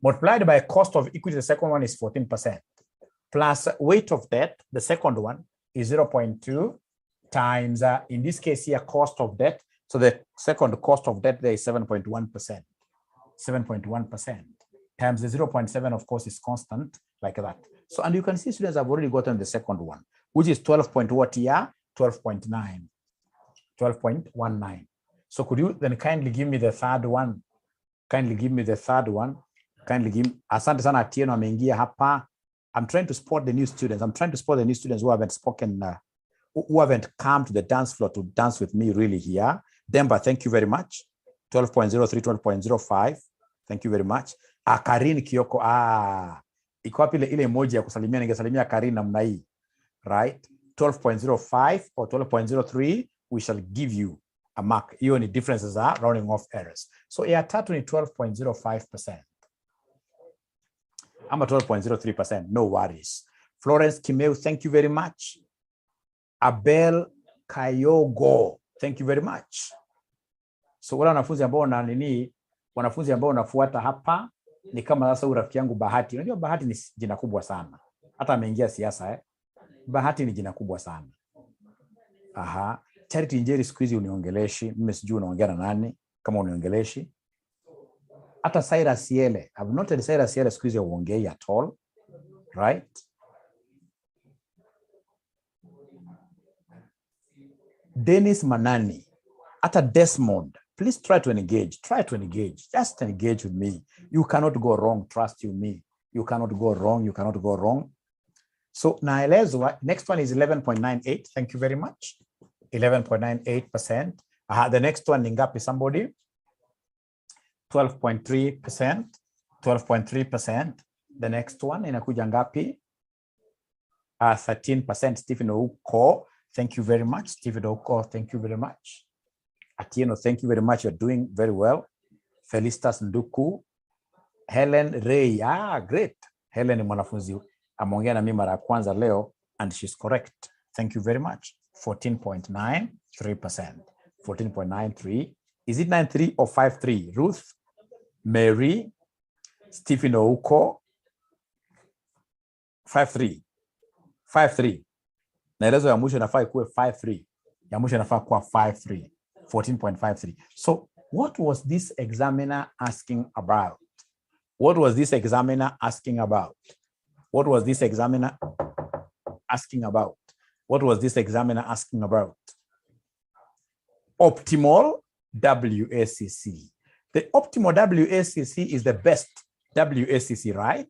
Multiplied by cost of equity, the second one is 14%. Plus weight of debt, the second one is 0.2 times, in this case here, cost of debt. So the second cost of debt there is 7.1%. 7.1% times the 0.7, of course, is constant, like that. So, and you can see students have already gotten the second one, which is 12.19. 12.19. So could you then kindly give me the third one? Kindly give me the third one. Kindly give me, asante sana Atieno ameingia hapa. I'm trying to spot the new students. I'm trying to spot the new students who haven't spoken, who haven't come to the dance floor to dance with me really here. Demba, thank you very much. 12.03, 12.05. Thank you very much. Karin Kioko, iko wapi ile emoji ya kusalimia, ningesalimia Karin namna hii. Right? 12.05 or 12.03, we shall give you a mark. Hiyo ni differences are rounding off errors. So ya tatu ni 12.05%. I'm at 12.03%, no worries. Florence Kimeu, thank you very much. Abel Kayogo, thank you very much. So wala wanafunzi ambao na nini, wanafunzi ambao unafuata hapa ni kama sasa urafiki yangu Bahati. Unajua Bahati ni jina kubwa sana. Hata ameingia siasa Bahati ni jina kubwa sana. Aha, Charity Njeri siku hizi uniongeleshi, mimi sijui unaongea na nani kama uniongeleshi. Hata Cyrus Yele, I've noted Cyrus Yele siku hizi uongei at all, right? Dennis Manani, hata Desmond, please try to engage, just engage with me. You cannot go wrong, trust you me. You cannot go wrong, So naelezwa, next one is 11.98, thank you very much. 11.98%. The next one ni ngapi somebody? 12.3%. 12.3%. The next one inakuja ngapi? 13%. Stephen Ouko, thank you very much. Stephen Ouko, thank you very much. Atieno, thank you very much. You're doing very well. Felicitas Nduku. Helen Ray, great. Helen ni mwanafunzi ameongea na mimi mara ya kwanza leo, and she's correct. Thank you very much. 14.93%. 14.93. Is it 93 or 53? Ruth, Mary, Stephen Ouko. 53. 53. Naelezo ya mwisho nafaa ikuwe 53. Ya mwisho nafaa kuwa 53. 14.53. So what was this examiner asking about? What was this examiner asking about? What was this examiner asking about? What was this examiner asking about? Optimal WACC. The optimal WACC is the best WACC, right?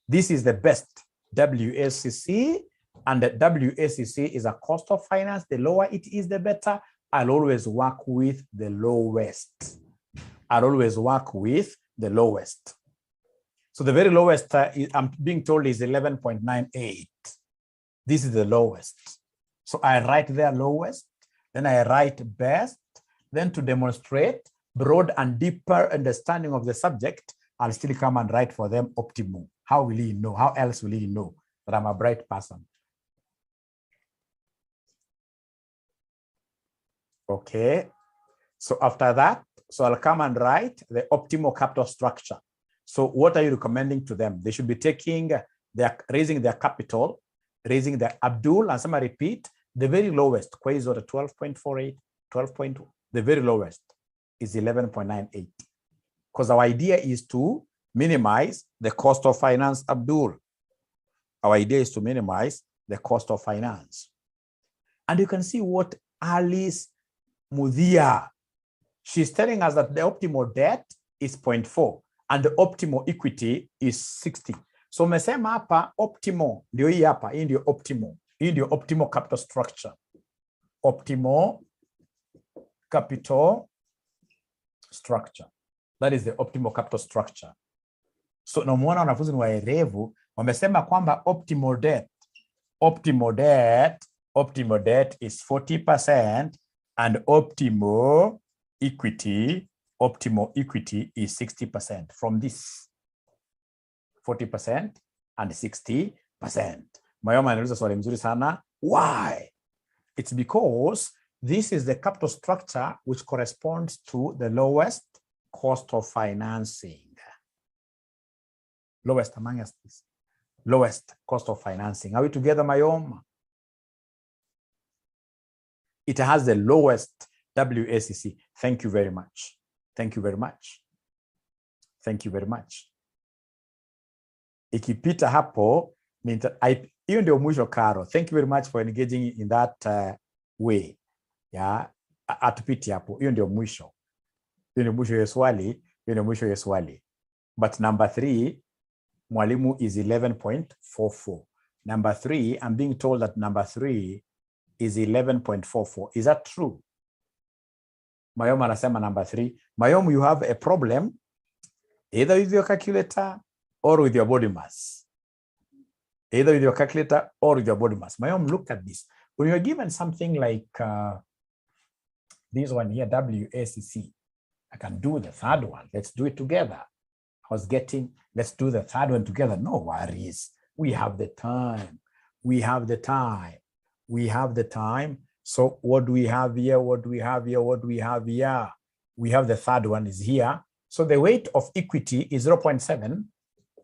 This is the best WACC, and the WACC is a cost of finance. The lower it is, the better. I'll always work with the lowest. So the very lowest, I'm being told, is 11.98. This is the lowest. So I write there lowest, then I write best, then to demonstrate broad and deeper understanding of the subject, I'll still come and write for them optimal. How will he know? How else will he know that I'm a bright person? Okay. So after that, so I'll come and write the optimal capital structure. So what are you recommending to them? They should be raising their capital, raising their Abdul, and somebody repeat, the very lowest, Quasar 12.48, 12. The very lowest is 11.98. Because our idea is to minimize the cost of finance, Abdul. Our idea is to minimize the cost of finance. And you can see what Alice Mudia, she's telling us that the optimal debt is 0.4 and the optimal equity is 60. So umesema hapa optimal ndio hii hapa, hii ndio optimal. Hii ndio optimal capital structure. Optimal capital structure. That is the optimal capital structure. So na muona wanafunzi ni waerevu, wamesema kwamba optimal debt is 40% and optimal equity is 60% from this 40% and 60%. Mayoma anauliza swali mzuri sana. Why? It's because this is the capital structure which corresponds to the lowest cost of financing. Lowest among us, lowest cost of financing. Are we together, Mayoma? It has the lowest WACC. Thank you very much. Thank you very much. Thank you very much. Ikipita hapo, hiyo ndio mwisho Karo. Thank you very much for engaging in that way. Yeah, atupiti hapo. Hiyo ndio mwisho. Hiyo ndio mwisho ya swali. Hiyo ndio mwisho ya swali. But number 3, mwalimu is 11.44. Number 3, I'm being told that number 3 is 11.44. Is that true? Mayom anasema number 3. Mayom, you have a problem either with your calculator or with your body mass. Either with your calculator or with your body mass. Mayom, look at this. When you're given something like this one here, WACC, I can do the third one. Let's do it together. Let's do the third one together. No worries. We have the time. We have the time. We have the time. So what do we have here? What do we have here? What do we have here? We have the third one is here. So the weight of equity is 0.7.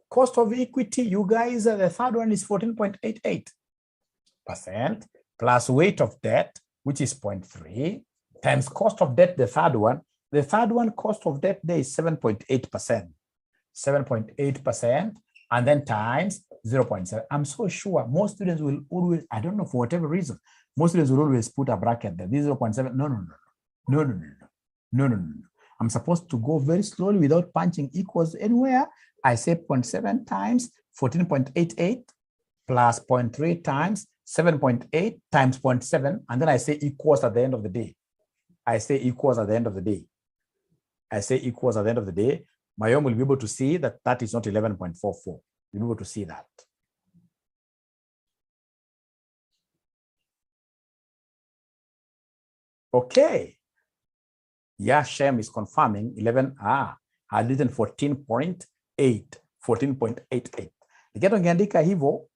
Cost of equity, you guys, the third one is 14.88%, plus weight of debt, which is 0.3, times cost of debt, the third one. The third one, cost of debt there is 7.8%. 7.8%, and then times 0.7. I'm so sure most students will always, I don't know, for whatever reason, most students will always put a bracket there. This is 0.7. No. I'm supposed to go very slowly without punching equals anywhere. I say 0.7 times 14.88 plus 0.3 times 7.8 times 0.7, and then I say equals at the end of the day. I say equals at the end of the day. Mayom will be able to see that that is not 11.44. You'll be able to see that. Okay. Yeah, Shem is confirming 11. Had written 14.8. 14.88. Nikiwa ungeandika hivyo,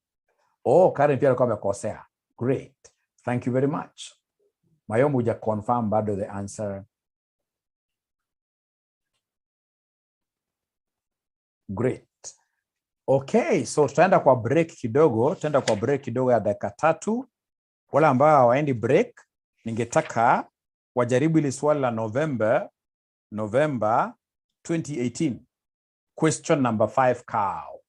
Karen pia alikuwa amekosea. Great. Thank you very much. Mayom huja confirm bado the answer. Great. Okay, so tutaenda kwa break kidogo, ya dakika 3. Wale ambao hawaendi break, ningetaka wajaribu ile swali la November 2018. Question number 5 cow.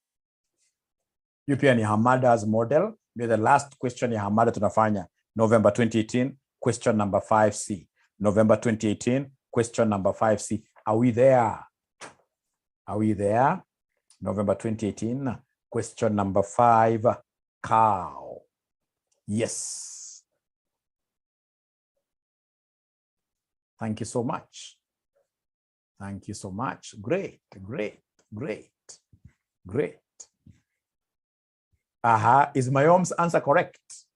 You pia ni Hamada's model. The last question ya Hamada tunafanya November 2018, question number 5C. November 2018, question number 5C. Are we there? November 2018, question number 5, cow. Yes. Thank you so much. Great. Is Mayom's answer correct?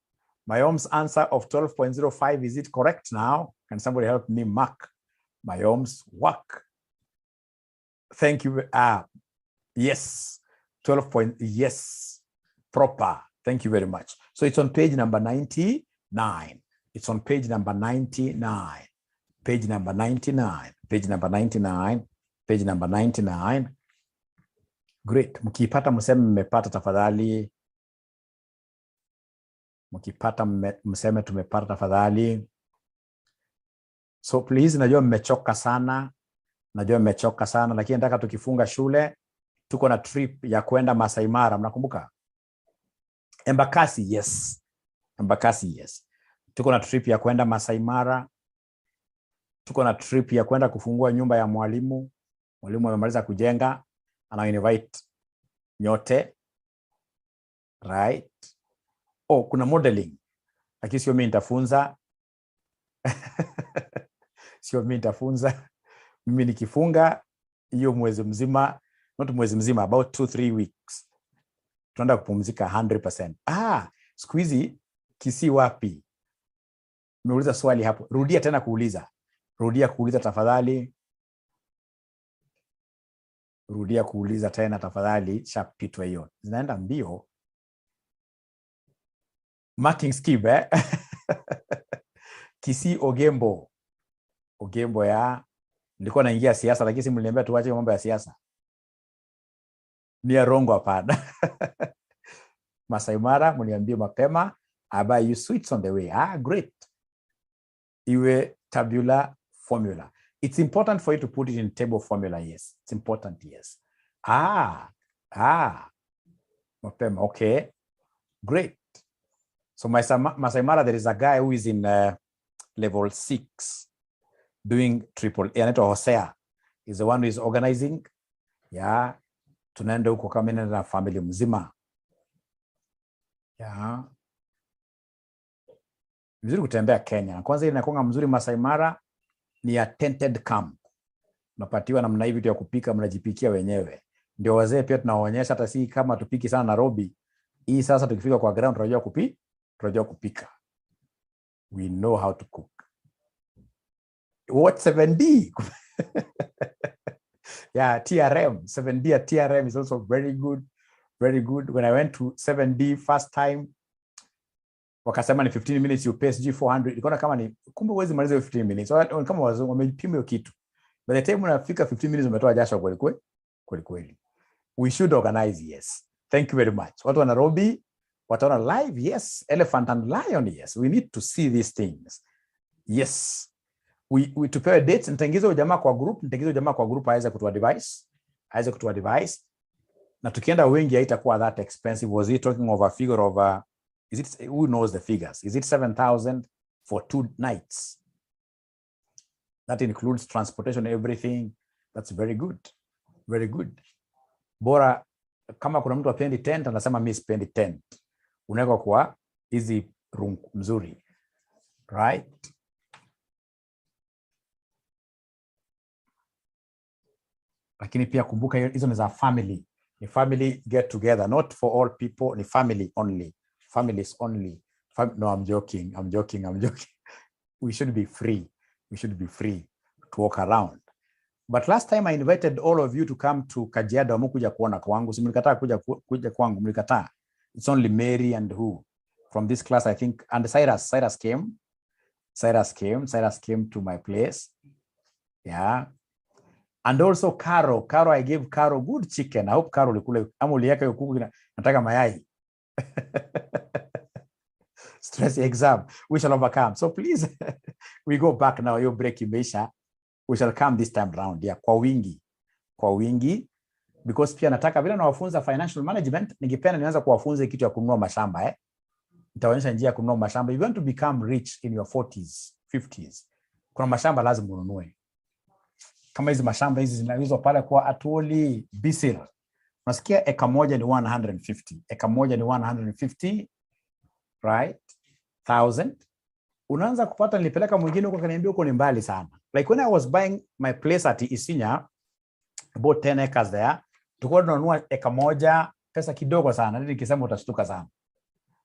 Mayom's answer of 12.05, is it correct now? Can somebody help me mark Mayom's work? Thank you. Yes. 12 yes. Proper. Thank you very much. So it's on page number 99. It's on page number 99. Page number 99. Page number 99. Page number 99. Great. Mkipata mseme mmepata tafadhali. Mkipata mseme tumepata tafadhali. So please, najua mmechoka sana. Lakini nataka tukifunga shule tuko na trip ya kwenda Masai Mara, mnakumbuka? Embakasi, yes. Tuko na trip ya kwenda Masai Mara. Tuko na trip ya kwenda kufungua nyumba ya mwalimu. Mwalimu amemaliza kujenga, ana invite nyote. Right? Kuna modeling. Lakini sio mimi nitafunza. Mimi nikifunga hiyo mwezi mzima, not mwezi mzima, about 2-3 weeks. Tunaenda kupumzika 100%. Siku hizi Kisii wapi? Nimeuliza swali hapo. Rudia tena kuuliza. Tafadhali. Rudia kuuliza tena tafadhali, shapitwa hiyo. Zinaenda mbio. Marking scheme, eh? Kisi Ogembo. Ogembo ya nilikuwa naingia siasa lakini si mliniambia tuache mambo ya siasa. Ni ya rongo hapana. Masai Mara mniambie mapema, I buy you sweets on the way. Ah, great. Iwe tabular formula. It's important for you to put it in table formula, yes. It's important, yes. Mapema, okay. Great. So Masai Mara, there is a guy who is in level 6 doing triple A. Anaitwa Hosea. He's the one who is organizing. Yeah. Tunaenda huko kama na family mzima. Yeah. Vizuri kutembea Kenya. Kwanza ile inakuwa mzuri Masai Mara ni a tented camp. Unapatiwa namna hivi vitu ya kupika, mnajipikia wenyewe. Ndio wazee pia tunawaonyesha hata si kama tupiki sana Nairobi. Hii sasa tukifika kwa ground tunajua kupika. We know how to cook. What 7D? Yeah, TRM. 7D at TRM is also very good. Very good. When I went to 7D first time, wakasema ni 15 minutes you pay SG 400. Ikaona kama ni kumbe uwezi maliza 15 minutes. So, kama wamepima hiyo kitu. By the time unafika 15 minutes umetoa jasho kweli. We should organize, yes. Thank you very much. Watu wa Nairobi, watu wana live, yes. Elephant and lion, yes. We need to see these things. Yes. We tupewe dates. Nitaingiza ujamaa kwa group, aweze kutua device. Na tukienda wengi haitakuwa that expensive. Was he talking of a figure of who knows the figures? Is it 7,000 for 2 nights? That includes transportation, everything. That's very good. Very good. Bora kama kuna mtu apendi tent anasema mimi sipendi tent. Unaweka kwa hizi room mzuri. Right? Lakini pia kumbuka hizo ni za family. Ni family get together, not for all people, ni family only. Families only. No, I'm joking. We should be free. To walk around. But last time I invited all of you to come to Kajiado, mkuja kuona kwangu. Si mlikataa kuja kwangu, mlikataa. It's only Mary and who from this class, I think, and Cyrus came. Cyrus came to my place. Yeah. And also Caro, I gave Caro good chicken. I hope Caro ulikule ama uliweka hiyo kuku nataka mayai. Stress exam, we shall overcome. So please, we go back now. Your break imeisha. We shall come this time round. Yeah, kwa wingi. Because pia nataka vile nawafunza financial management, ningependa nianza kuwafunza kitu ya kununua mashamba. Nitaonyesha njia ya kununua mashamba. You want to become rich in your 40s, 50s. Kuna mashamba lazima ununue. Kama hizi mashamba hizi zinauzwa pale kwa Atoli Bisil. Unasikia eka moja ni 150. Eka moja ni 150, right? 1000. Unaanza kupata, nilipeleka mwingine huko kaniambia huko ni mbali sana. Like when I was buying my place at Isinya, about 10 acres there, tulikuwa tunanunua eka moja pesa kidogo sana. Ndio nikisema utashtuka sana.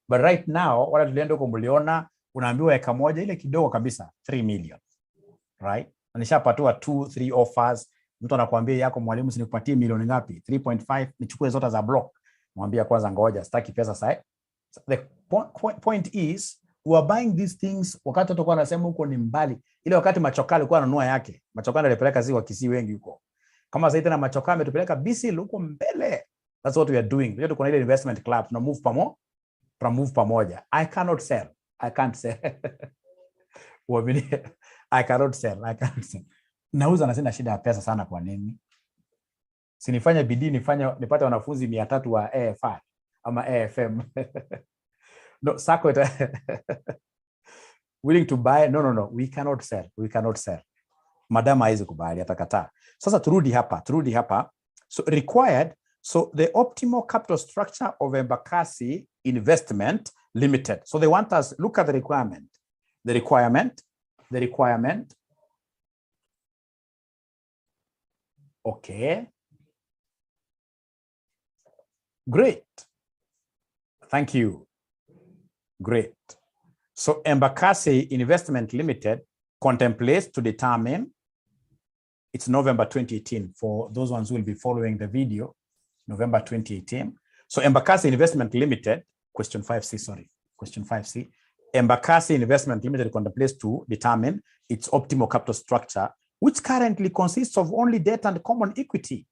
But right now, wala tulienda huko mliona, unaambiwa eka moja ile kidogo kabisa, 3 million. Right? Nishapatiwa 2-3 offers. Mtu anakuambia yako mwalimu sinikupatie milioni ngapi? 3.5, nichukue zote za block. Mwambia kwanza ngoja, sitaki pesa sasa. The point is, we are buying these things wakati tutakuwa anasema huko ni mbali. Ile wakati Machoka alikuwa ananunua yake. Machoka alipeleka ziwa Kisii wengi huko. Kama sasa tena Machoka ametupeleka Bisil huko mbele. That's what we are doing. Wewe tuko na ile investment club, tuna move pamoja. I can't sell. I can't sell. Nauza na sina shida ya pesa sana kwa nini? Sinifanya bidii nipate wanafunzi 300 wa AFI ama AFM. No, sako willing to buy? No. We cannot sell. Madam haizi kubali, atakataa. Sasa turudi hapa. So required. So the optimal capital structure of Embakasi Investment Limited. So they want us, look at the requirement. The requirement. Okay. Great. Thank you. Great. So Embakasi Investment Limited contemplates to determine, it's November 2018 for those ones who will be following the video, November 2018. So Embakasi Investment Limited, question 5C, sorry. question 5C. Embakasi Investment Limited contemplates to determine its optimal capital structure, which currently consists of only debt and common equity.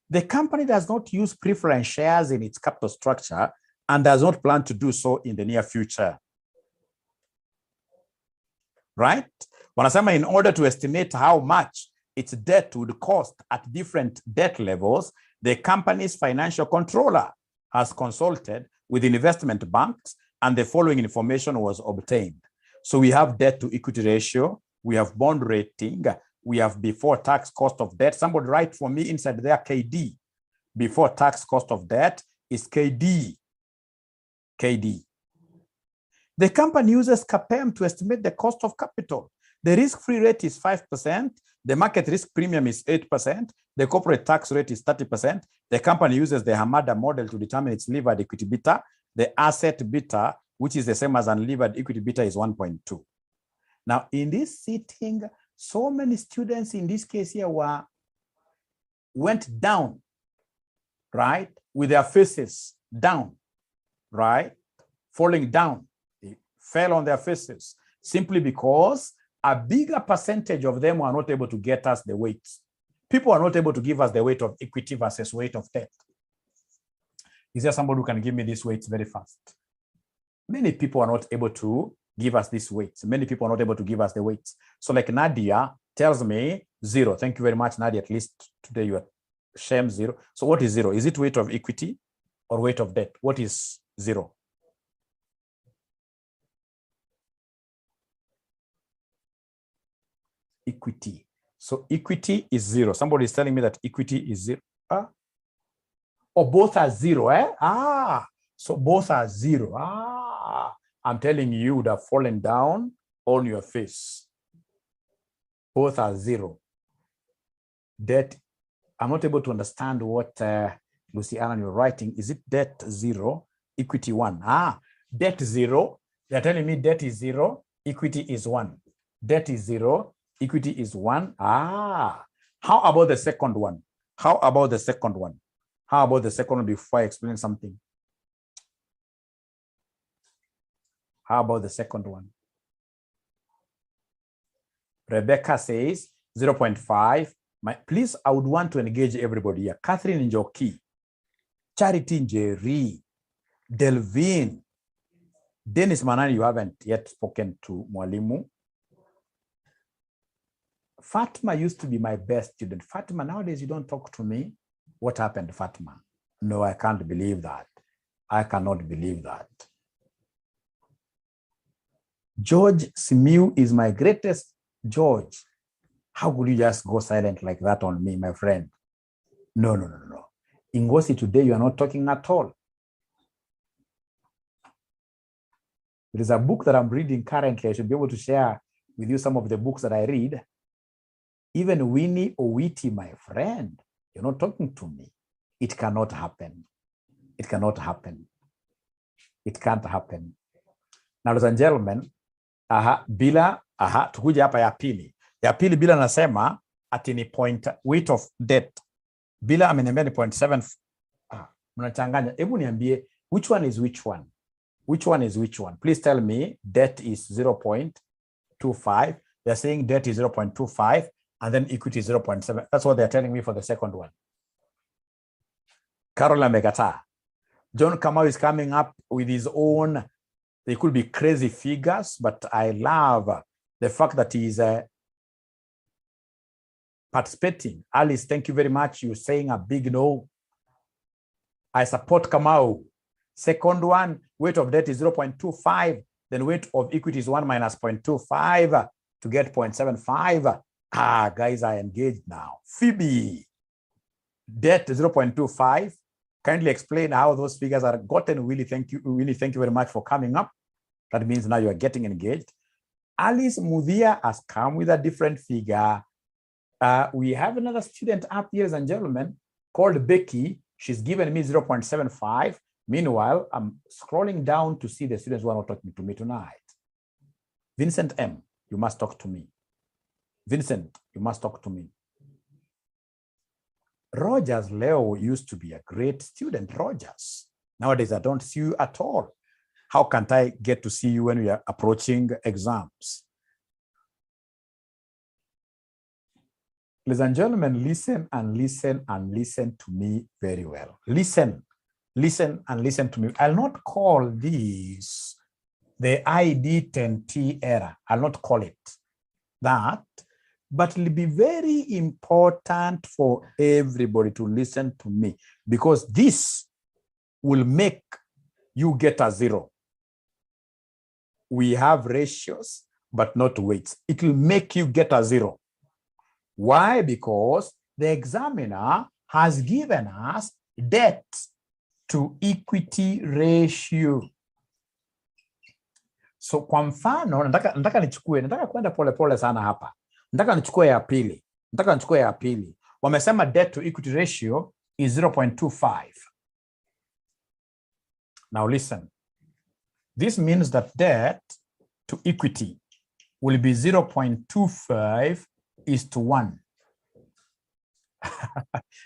The company does not use preference shares in its capital structure and does not plan to do so in the near future. Right? Wanasema in order to estimate how much its debt would cost at different debt levels, the company's financial controller has consulted with investment banks and the following information was obtained. So we have debt to equity ratio, we have bond rating, we have before tax cost of debt. Somebody write for me inside there KD. Before tax cost of debt is KD. KD. The company uses CAPM to estimate the cost of capital. The risk-free rate is 5%. The market risk premium is 8%. The corporate tax rate is 30%. The company uses the Hamada model to determine its levered equity beta. The asset beta, which is the same as unlevered equity beta, is 1.2. Now, in this sitting, so many students in this case here went down, right? With their faces down, right? Falling down. They fell on their faces simply because a bigger percentage of them were not able to get us the weights. People are not able to give us the weight of equity versus weight of debt. Is there somebody who can give me these weights very fast? Many people are not able to give us these weights. Many people are not able to give us the weights. So like Nadia tells me 0. Thank you very much, Nadia. At least today you are shame 0. So what is 0? Is it weight of equity or weight of debt? What is 0? Equity. So equity is 0. Somebody is telling me that equity is 0. Or both are 0, eh? So both are 0. I'm telling you, you would have fallen down on your face. Both are 0. Debt, I'm not able to understand what Lucy Allen you're writing. Is it debt 0, equity 1? Debt 0. They're telling me debt is 0, equity is 1. Debt is 0, equity is 1. How about the second one? How about the second one? How about the second one before I explain something? How about the second one? Rebecca says 0.5. Please, I would want to engage everybody here. Catherine Njoki, Charity Njeri, Delvin, Dennis Manani, you haven't yet spoken to Mwalimu. Fatima used to be my best student. Fatima, nowadays you don't talk to me. What happened, Fatima? No, I can't believe that. I cannot believe that. George Simiu is my greatest. George, how could you just go silent like that on me, my friend? No. Ingosi, today you are not talking at all. There is a book that I'm reading currently. I should be able to share with you some of the books that I read. Even Winnie Owiti, my friend, you're not talking to me. It cannot happen. It cannot happen. It can't happen. Now, ladies and gentlemen, tukuja hapa ya pili. Ya pili bila nasema ati ni point weight of debt. Bila ameniambia ni 0.7. Mnachanganya. Hebu niambie which one is which one? Which one is which one? Please tell me debt is 0.25. They're saying debt is 0.25 and then equity is 0.7. That's what they're telling me for the second one. Carola Megata. John Kamau is coming up with his own. They could be crazy figures, but I love the fact that he is participating. Alice, thank you very much. You're saying a big no. I support Kamau. Second one, weight of debt is 0.25. Then weight of equity is 1 minus 0.25 to get 0.75. Guys are engaged now. Phoebe, debt 0.25. Kindly explain how those figures are gotten. Really, thank you very much for coming up. That means now you are getting engaged. Alice Mudia has come with a different figure. We have another student up here, ladies and gentlemen, called Becky. She's given me 0.75. Meanwhile, I'm scrolling down to see the students who are not talking to me tonight. Vincent M., you must talk to me. Vincent, you must talk to me. Rogers Leo used to be a great student, Rogers. Nowadays, I don't see you at all. How can't I get to see you when we are approaching exams? Ladies and gentlemen, listen and listen and listen to me very well. Listen and listen to me. I'll not call this the ID10T error. I'll not call it that, but it'll be very important for everybody to listen to me, because this will make you get a 0. We have ratios, but not weights. It will make you get a 0. Why? Because the examiner has given us debt to equity ratio. So kwa mfano, nataka kwenda pole sana hapa. Nataka nichukue ya pili. Wamesema debt to equity ratio is 0.25. Now listen. This means that debt to equity will be 0.25:1.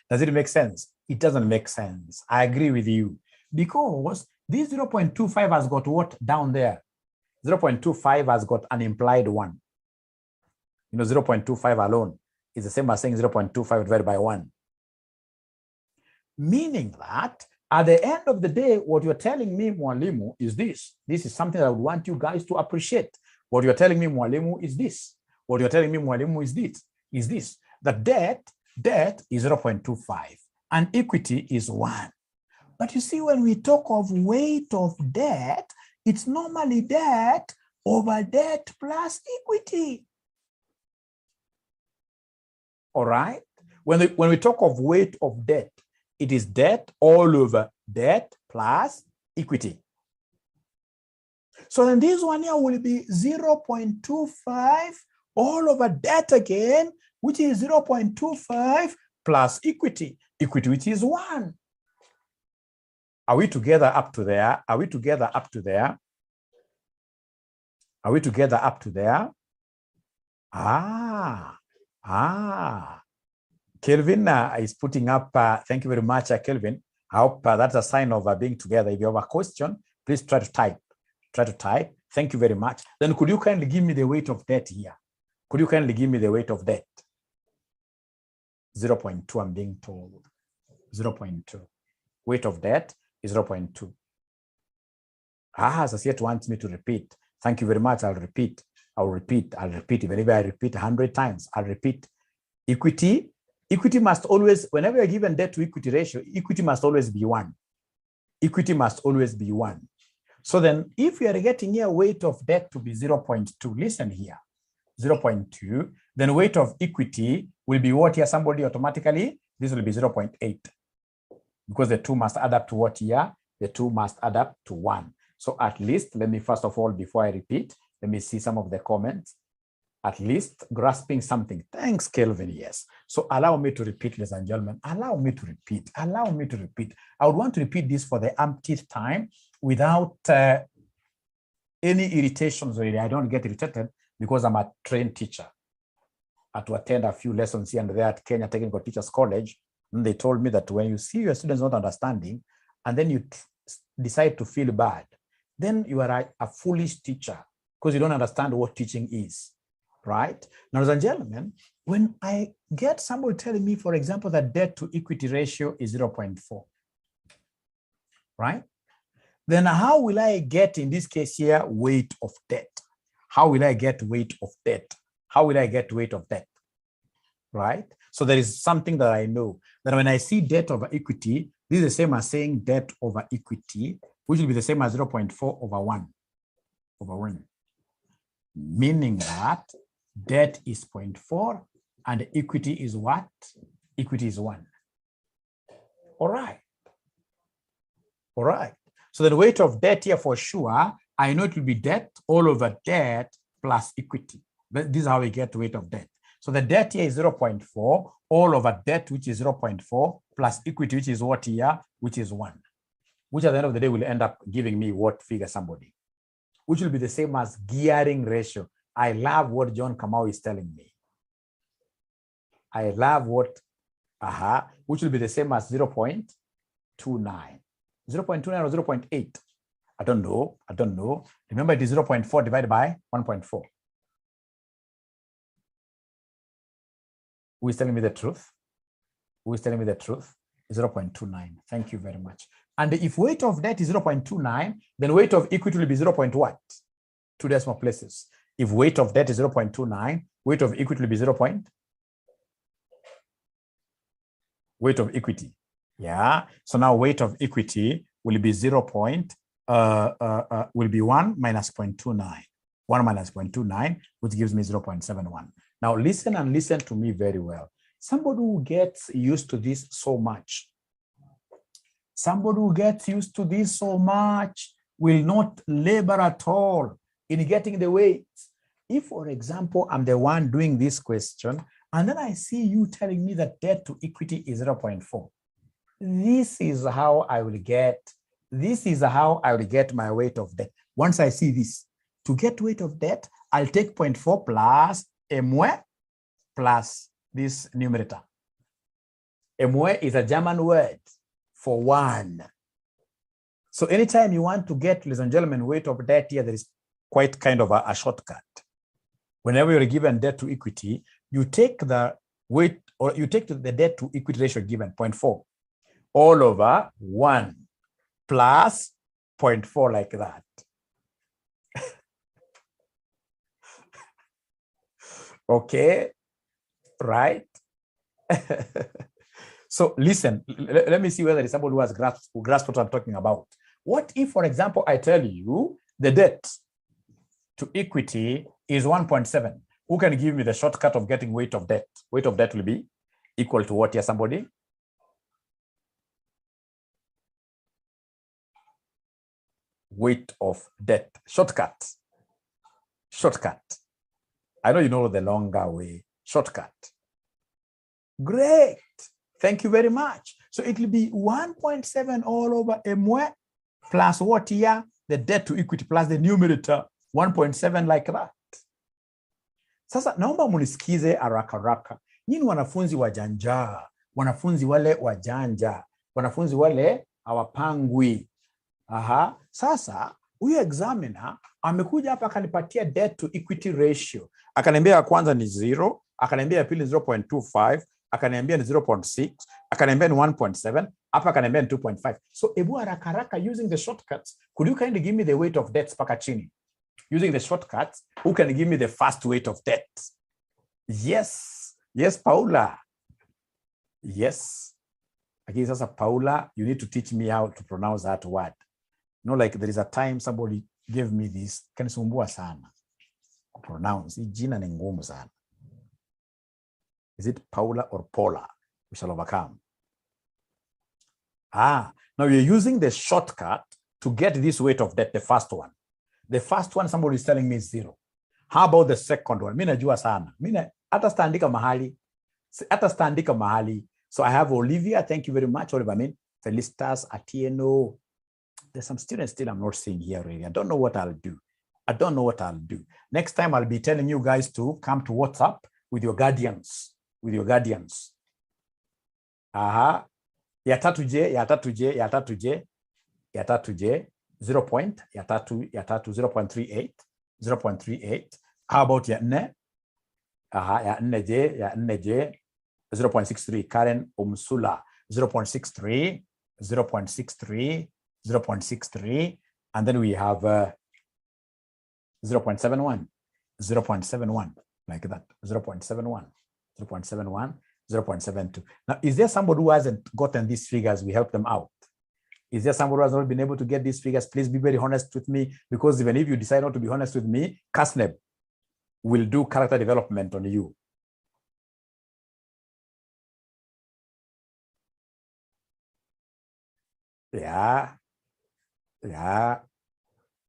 Does it make sense? It doesn't make sense. I agree with you. Because this 0.25 has got what down there? 0.25 has got an implied 1. 0.25 alone is the same as saying 0.25 divided by 1. Meaning that at the end of the day, what you're telling me, Mwalimu, is this. This is something that I would want you guys to appreciate. What you're telling me, Mwalimu, is this. What you're telling me, Mwalimu, is this. That debt is 0.25 and equity is 1. But you see, when we talk of weight of debt, it's normally debt over debt plus equity. All right? When we talk of weight of debt, it is debt all over debt plus equity. So then this one here will be 0.25 all over debt again, which is 0.25 plus equity, which is 1. Are we together up to there? Kelvin is putting up, thank you very much, Kelvin. I hope that's a sign of being together. If you have a question, please try to type. Thank you very much. Then could you kindly give me the weight of debt here? 0.2, I'm being told. 0.2. Weight of debt is 0.2. Associate wants me to repeat. Thank you very much. I'll repeat. Even if I repeat 100 times, I'll repeat. Equity must always, whenever you're given debt to equity ratio, equity must always be 1. So then if you are getting here weight of debt to be 0.2, listen here, 0.2, then weight of equity will be what here? Somebody automatically, this will be 0.8. Because the two must add up to what here? The two must add up to 1. So at least, let me first of all, before I repeat, let me see some of the comments. At least grasping something. Thanks, Kelvin. Yes. So allow me to repeat, ladies and gentlemen. Allow me to repeat. I would want to repeat this for the umpteenth time without any irritations. Really, I don't get irritated because I'm a trained teacher. I had to attend a few lessons here and there at Kenya Technical Teachers College. And they told me that when you see your students not understanding, and then you decide to feel bad, then you are a foolish teacher because you don't understand what teaching is. Right? Now, ladies and gentlemen, when I get somebody telling me, for example, that debt to equity ratio is 0.4, right? Then how will I get, in this case here, weight of debt? How will I get weight of debt? Right? So there is something that I know, that when I see debt over equity, this is the same as saying debt over equity, which will be the same as 0.4 over 1. Meaning that debt is 0.4 and equity is what? Equity is 1. All right. So the weight of debt here for sure, I know it will be debt all over debt plus equity. But this is how we get weight of debt. So the debt here is 0.4 all over debt, which is 0.4 plus equity, which is what here? Which is 1. Which at the end of the day will end up giving me what figure, somebody? Which will be the same as gearing ratio. I love what John Kamau is telling me. I love what, which will be the same as 0.29. 0.29 or 0.8. I don't know. Remember, it is 0.4 divided by 1.4. Who is telling me the truth? 0.29. Thank you very much. And if weight of debt is 0.29, then weight of equity will be 0. What? 2 decimal places. If weight of debt is 0.29, weight of equity will be 0. Weight of equity. Yeah. So now weight of equity will be will be 1 minus 0.29. 1 minus 0.29, which gives me 0.71. Now listen and listen to me very well. Somebody who gets used to this so much, will not labor at all in getting the weights. If, for example, I'm the one doing this question, and then I see you telling me that debt to equity is 0.4. This is how I will get my weight of debt. Once I see this, to get weight of debt, I'll take 0.4 plus MW plus this numerator. MW is a German word for 1. So anytime you want to get, ladies and gentlemen, weight of debt here, there is quite kind of a shortcut. Whenever you're given debt to equity, you take the weight, or you take the debt to equity ratio given, 0.4, all over 1 plus 0.4 like that. Okay, right? So listen, let me see whether it's somebody who has grasped what I'm talking about. What if, for example, I tell you the debt to equity is 1.7? Who can give me the shortcut of getting weight of debt? Weight of debt will be equal to what here, somebody? Weight of debt. Shortcut. I know you know the longer way. Shortcut. Great. Thank you very much. So it will be 1.7 all over MW plus what here? The debt to equity plus the numerator 1.7 like that. Sasa naomba munisikize haraka. Nyinyi wanafunzi wajanja, wanafunzi wale wajanja, wanafunzi wale hawapangwi. Aha. Sasa huyu examiner amekuja hapa akanipatia debt to equity ratio. Akaniambia ya kwanza ni 0, akaniambia ya pili ni 0.25, akaniambia ni 0.6, akaniambia ni 1.7, hapa akaniambia ni 2.5. So ebu haraka using the shortcuts, could you kindly give me the weight of debts paka chini? Using the shortcuts, who can give me the first weight of debt? Yes, Paula. Yes. Again, sasa Paula, you need to teach me how to pronounce that word. You know, like there is a time somebody gave me this, kanisumbua sana. Pronounce, jina ni ngumu sana. Is it Paula or Paula? We shall overcome. Now you're using the shortcut to get this weight of debt, the first one. The first one, somebody is telling me is 0. How about the second one? Mina najua sana. Hata standika mahali. So I have Olivia. Thank you very much, Oliver. Felicitas, Atieno. There's some students still I'm not seeing here really. I don't know what I'll do. Next time I'll be telling you guys to come to WhatsApp with your guardians. Aha. Ya 3J. 0.38. How about ya 4? Ya 4J. 0.63. Karen Umsula. 0.63. And then we have 0.71. Like that. 0.71. 0.72. Now, is there somebody who hasn't gotten these figures? We help them out. Is there somebody who has not been able to get these figures? Please be very honest with me, because even if you decide not to be honest with me, CASNEB will do character development on you. Yeah.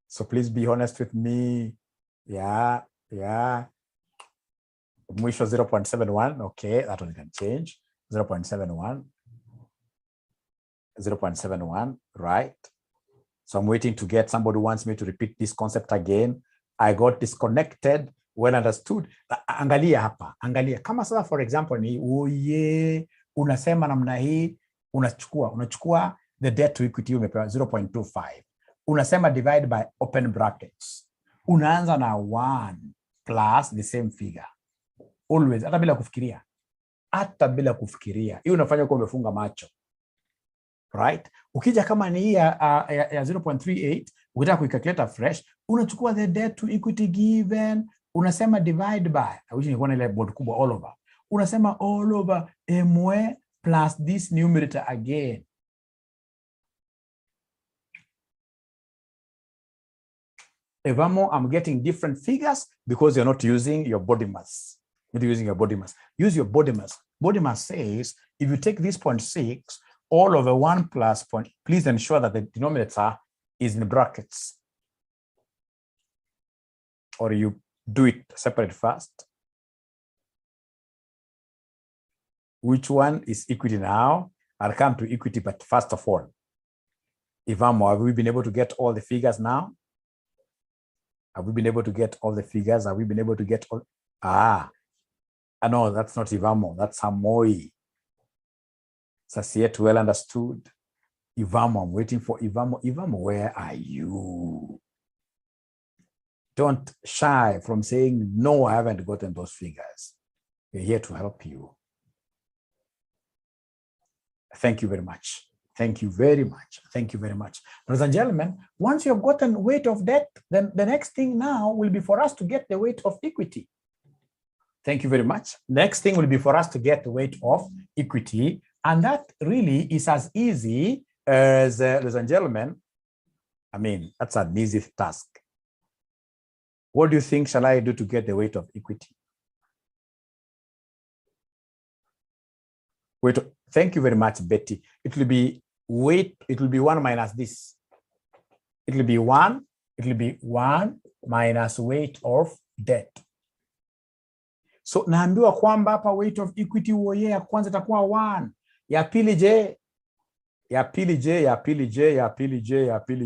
So please be honest with me. Yeah. Mwisho 0.71. Okay, that one can change. 0.71. 0.71, right? So I'm waiting to get somebody who wants me to repeat this concept again. I got disconnected. Well understood. Angalia hapa. Kama sasa for example ni unasema namna hii, unachukua the debt to equity umepewa 0.25. unasema divide by open brackets. Unaanza na 1 plus the same figure. Always, hata bila kufikiria. Hata bila kufikiria. Hiyo unafanya kwa umefunga macho. Right? Ukija kama ni hii ya 0.38, ukitaka kuicalculate fresh, unachukua the debt to equity given, unasema divide by, I wish nilikuwa na ile board kubwa, all over. Unasema all over MW plus this numerator again. Evamo, I'm getting different figures because you're not using your body mass. You're using your body mass. Use your body mass. Body mass says, if you take this 0.6, all over 1 plus point, please ensure that the denominator is in brackets. Or you do it separate first. Which one is equity now? I'll come to equity, but first of all, Ivamo, have we been able to get all the figures now? Have we been able to get all the figures? Have we been able to get all? No, that's not Ivamo, that's Hamoi. Sasiet, well understood. Ivamo, I'm waiting for Ivamo. Ivamo, where are you? Don't shy from saying, no, I haven't gotten those figures. We're here to help you. Thank you very much. Thank you very much. Thank you very much. Ladies and gentlemen, once you have gotten weight of debt, then the next thing now will be for us to get the weight of equity. Thank you very much. Next thing will be for us to get the weight of equity. And that really is as easy as, ladies and gentlemen, I mean, that's an easy task. What do you think shall I do to get the weight of equity? Wait, thank you very much, Betty. It will be weight, it will be 1 minus this. It will be 1 minus weight of debt. So naambiwa kwamba hapa weight of equity uoye ya kwanza itakuwa 1. Ya pili je? Ya pili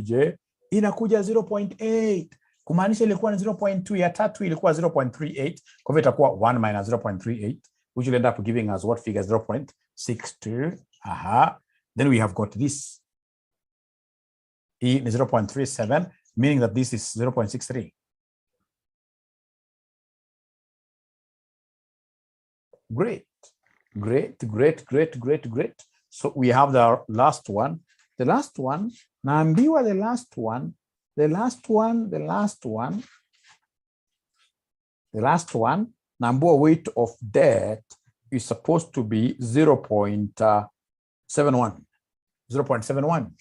je? Inakuja 0.8. Kumaanisha ilikuwa ni 0.2, ya tatu ilikuwa 0.38. Kwa hivyo itakuwa 1 minus 0.38, which will end up giving us what figure? 0.62. Then we have got this. E is 0.37, meaning that this is 0.63. Great. So we have the last one. The last one, naambiwa the last one, naambiwa weight of debt is supposed to be 0.71.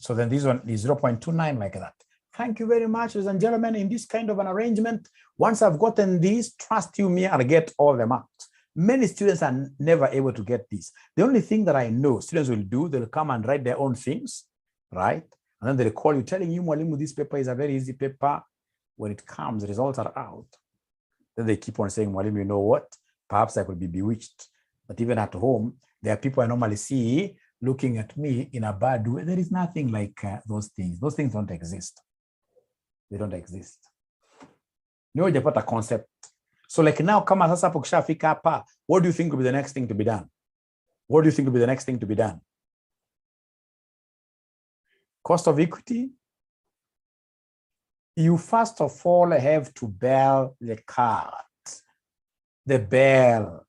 So then this one is 0.29, like that. Thank you very much, ladies and gentlemen. In this kind of an arrangement, once I've gotten these, trust you me, I'll get all the marks. Many students are never able to get this. The only thing that I know students will do, they'll come and write their own things, right? And then they'll call you telling you, Mwalimu, this paper is a very easy paper. When it comes, the results are out. Then they keep on saying, Mwalimu, you know what? Perhaps I could be bewitched. But even at home, there are people I normally see looking at me in a bad way. There is nothing like those things. Those things don't exist. They don't exist. No, hujapata concept. So like now, kama sasa hapo kishafika hapa, what do you think will be the next thing to be done? What do you think will be the next thing to be done? Cost of equity? You first of all have to bell the card. The bell.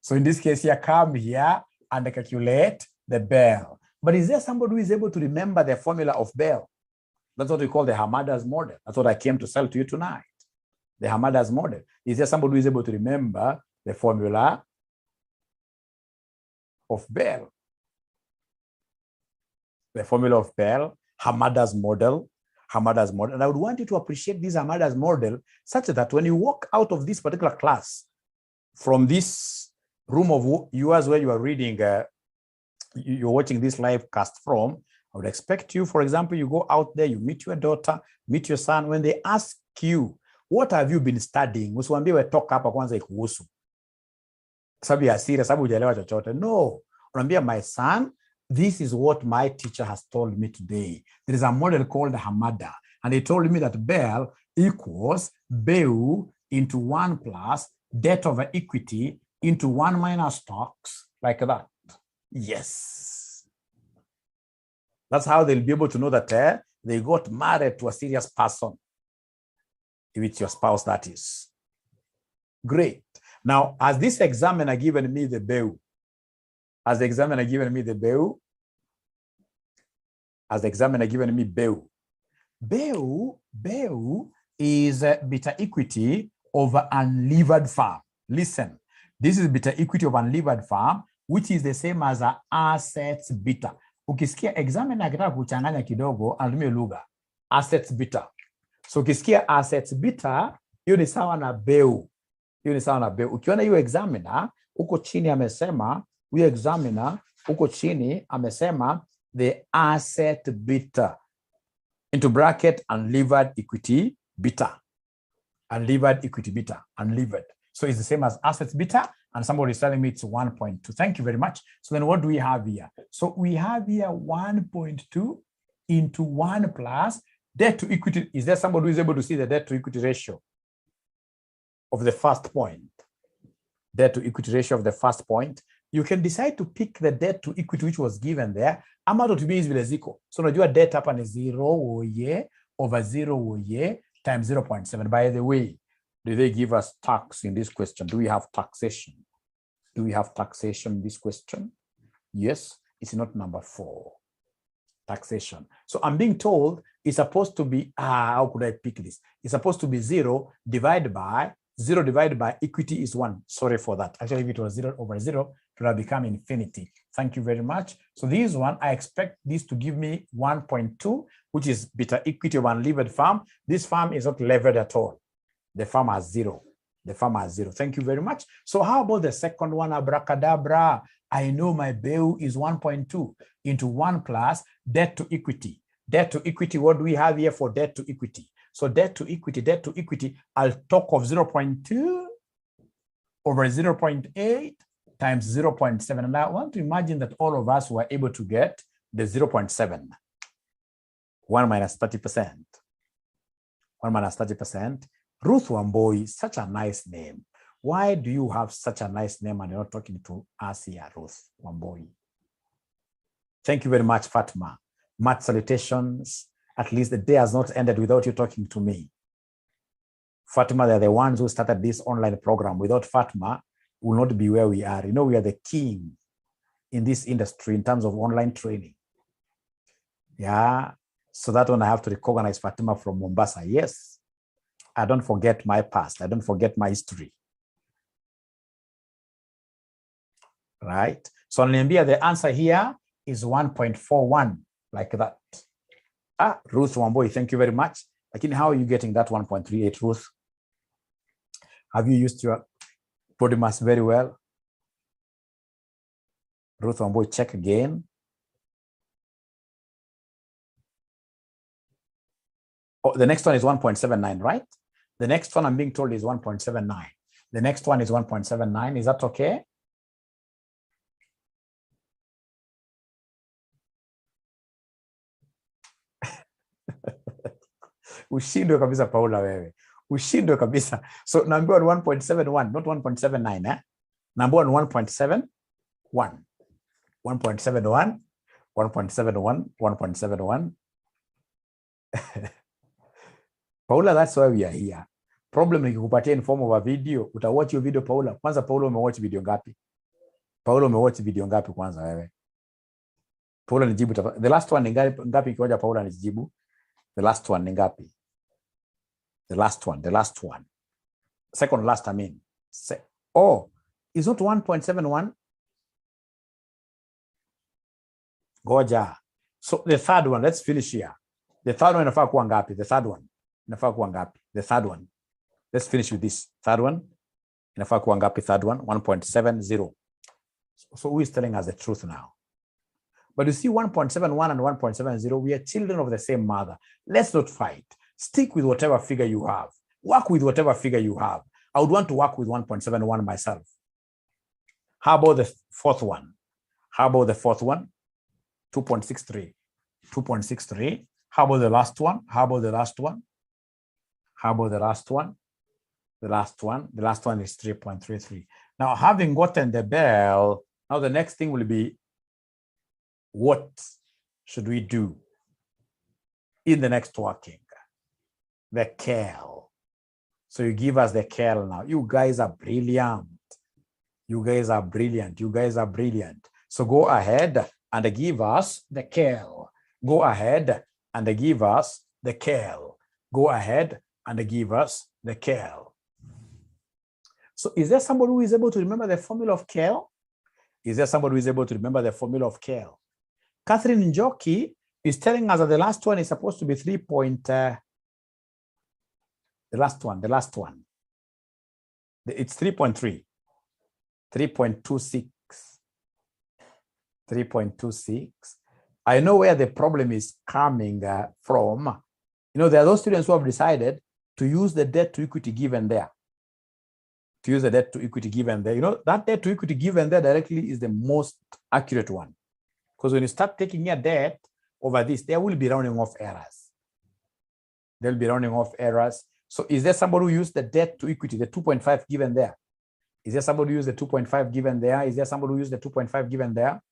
So in this case, you come here and calculate the bell. But is there somebody who is able to remember the formula of bell? That's what we call the Hamada's model. That's what I came to sell to you tonight. The Hamada's model. Is there somebody who is able to remember the formula of bell? The formula of bell, Hamada's model. And I would want you to appreciate this Hamada's model such that when you walk out of this particular class, from this room of yours where you are reading, you're watching this live cast from, I would expect you, for example, you go out there, you meet your daughter, meet your son. When they ask you, what have you been studying? Usiwaambie talk hapa kwanza ikuhusu. Sababu ya asira, sababu hujalewa chochote. No. Unaambia, my son, this is what my teacher has told me today. There is a model called Hamada. And he told me that Bell equals BEU into 1 plus debt over equity into 1 minus stocks, like that. Yes. That's how they'll be able to know that they got married to a serious person. If it's your spouse, that is. Great. Now, has this examiner given me the bill? Has the examiner given me the bill? Has the examiner given me bill? Bill is beta equity of unlevered farm. Listen, this is beta equity of unlevered farm, which is the same as a assets beta. Ukisikia examiner akitaka kuchanganya kidogo, anatumia lugha assets beta. So ukisikia assets beta, hiyo ni sawa na bill. Hiyo ni sawa na bill. Ukiona hiyo examiner, uko chini amesema, huyo examiner uko chini amesema the asset beta into bracket unlevered equity beta. Unlevered equity beta, unlevered. So it's the same as assets beta, and somebody is telling me it's 1.2. Thank you very much. So then what do we have here? So we have here 1.2 into 1 plus debt to equity. Is there somebody who is able to see the debt to equity ratio of the first point? Debt to equity ratio of the first point. You can decide to pick the debt to equity which was given there. Amount to be is vile ziko. So unajua debt hapa ni 0 over 0 times 0.7. By the way, do they give us tax in this question? Do we have taxation? Do we have taxation in this question? Yes, it's not number 4. Taxation. So I'm being told it's supposed to be, how could I pick this? It's supposed to be 0 divided by equity is 1. Sorry for that. Actually, if it was 0 over 0, it would have become infinity. Thank you very much. So this one, I expect this to give me 1.2, which is beta equity of unlevered farm. This farm is not levered at all. The farm has 0. The farm has 0. Thank you very much. So how about the second one? Abracadabra. I know my bill is 1.2 into 1 plus debt to equity. Debt to equity, what do we have here for debt to equity? So debt to equity, I'll talk of 0.2 over 0.8 times 0.7. And I want to imagine that all of us were able to get the 0.7. 1 minus 30%. 1 minus 30%. Ruth Wamboi, such a nice name. Why do you have such a nice name and you're not talking to us here, Ruth Wamboi? Thank you very much, Fatma. Much salutations. At least the day has not ended without you talking to me. Fatima, they're the ones who started this online program. Without Fatima, we will not be where we are. You know, we are the king in this industry in terms of online training. Yeah. So that one I have to recognize Fatima from Mombasa. Yes. I don't forget my past. I don't forget my history. Right. So the answer here is 1.41, like that. Ruth Wamboi, thank you very much. Lakini how are you getting that 1.38, Ruth? Have you used your body mass very well? Ruth Wamboi, check again. Oh, the next one is 1.79, right? The next one I'm being told is 1.79. The next one is 1.79. Is that okay? Ushindwe kabisa Paula wewe. Ushindwe kabisa. So number 1.71, not 1.79, eh? Number 1.71. 1.71, 1.71, 1.71. Paula, that's why we are here. Problem ni kukupatia in form of a video. Utawatch your video Paula. Kwanza Paula umewatch video ngapi? Paula umewatch video ngapi kwanza wewe? Paula nijibu. The last one ni ngapi kioja Paula nijibu? The last one ni ngapi? The last one. Second last, I mean. Oh, is not 1.71? Goja. So the third one, let's finish here. The third one inafaa kuwa ngapi? The third one inafaa kuwa ngapi? The third one. Let's finish with this. Third one inafaa kuwa ngapi? Third one 1.70. So who is telling us the truth now? But you see 1.71 and 1.70, we are children of the same mother. Let's not fight. Stick with whatever figure you have. Work with whatever figure you have. I would want to work with 1.71 myself. How about the fourth one? 2.63. 2.63. How about the last one? The last one is 3.33. Now, having gotten the bell, now the next thing will be what should we do in the next working? The KEL. So you give us the KEL now. You guys are brilliant. You guys are brilliant. You guys are brilliant. So go ahead and give us the KEL. Go ahead and give us the KEL. Go ahead and give us the KEL. So is there somebody who is able to remember the formula of KEL? Is there somebody who is able to remember the formula of KEL? Catherine Njoki is telling us that the last one is supposed to be 3 point, the last one. It's 3.3, 3.26, 3.26. I know where the problem is coming from. You know, there are those students who have decided to use the debt to equity given there. To use the debt to equity given there. You know, that debt to equity given there directly is the most accurate one. Because when you start taking your debt over this, there will be rounding off errors. There will be rounding off errors. So is there somebody who used the debt to equity, the 2.5 given there? Is there somebody who used the 2.5 given there? Is there somebody who used the 2.5 given there?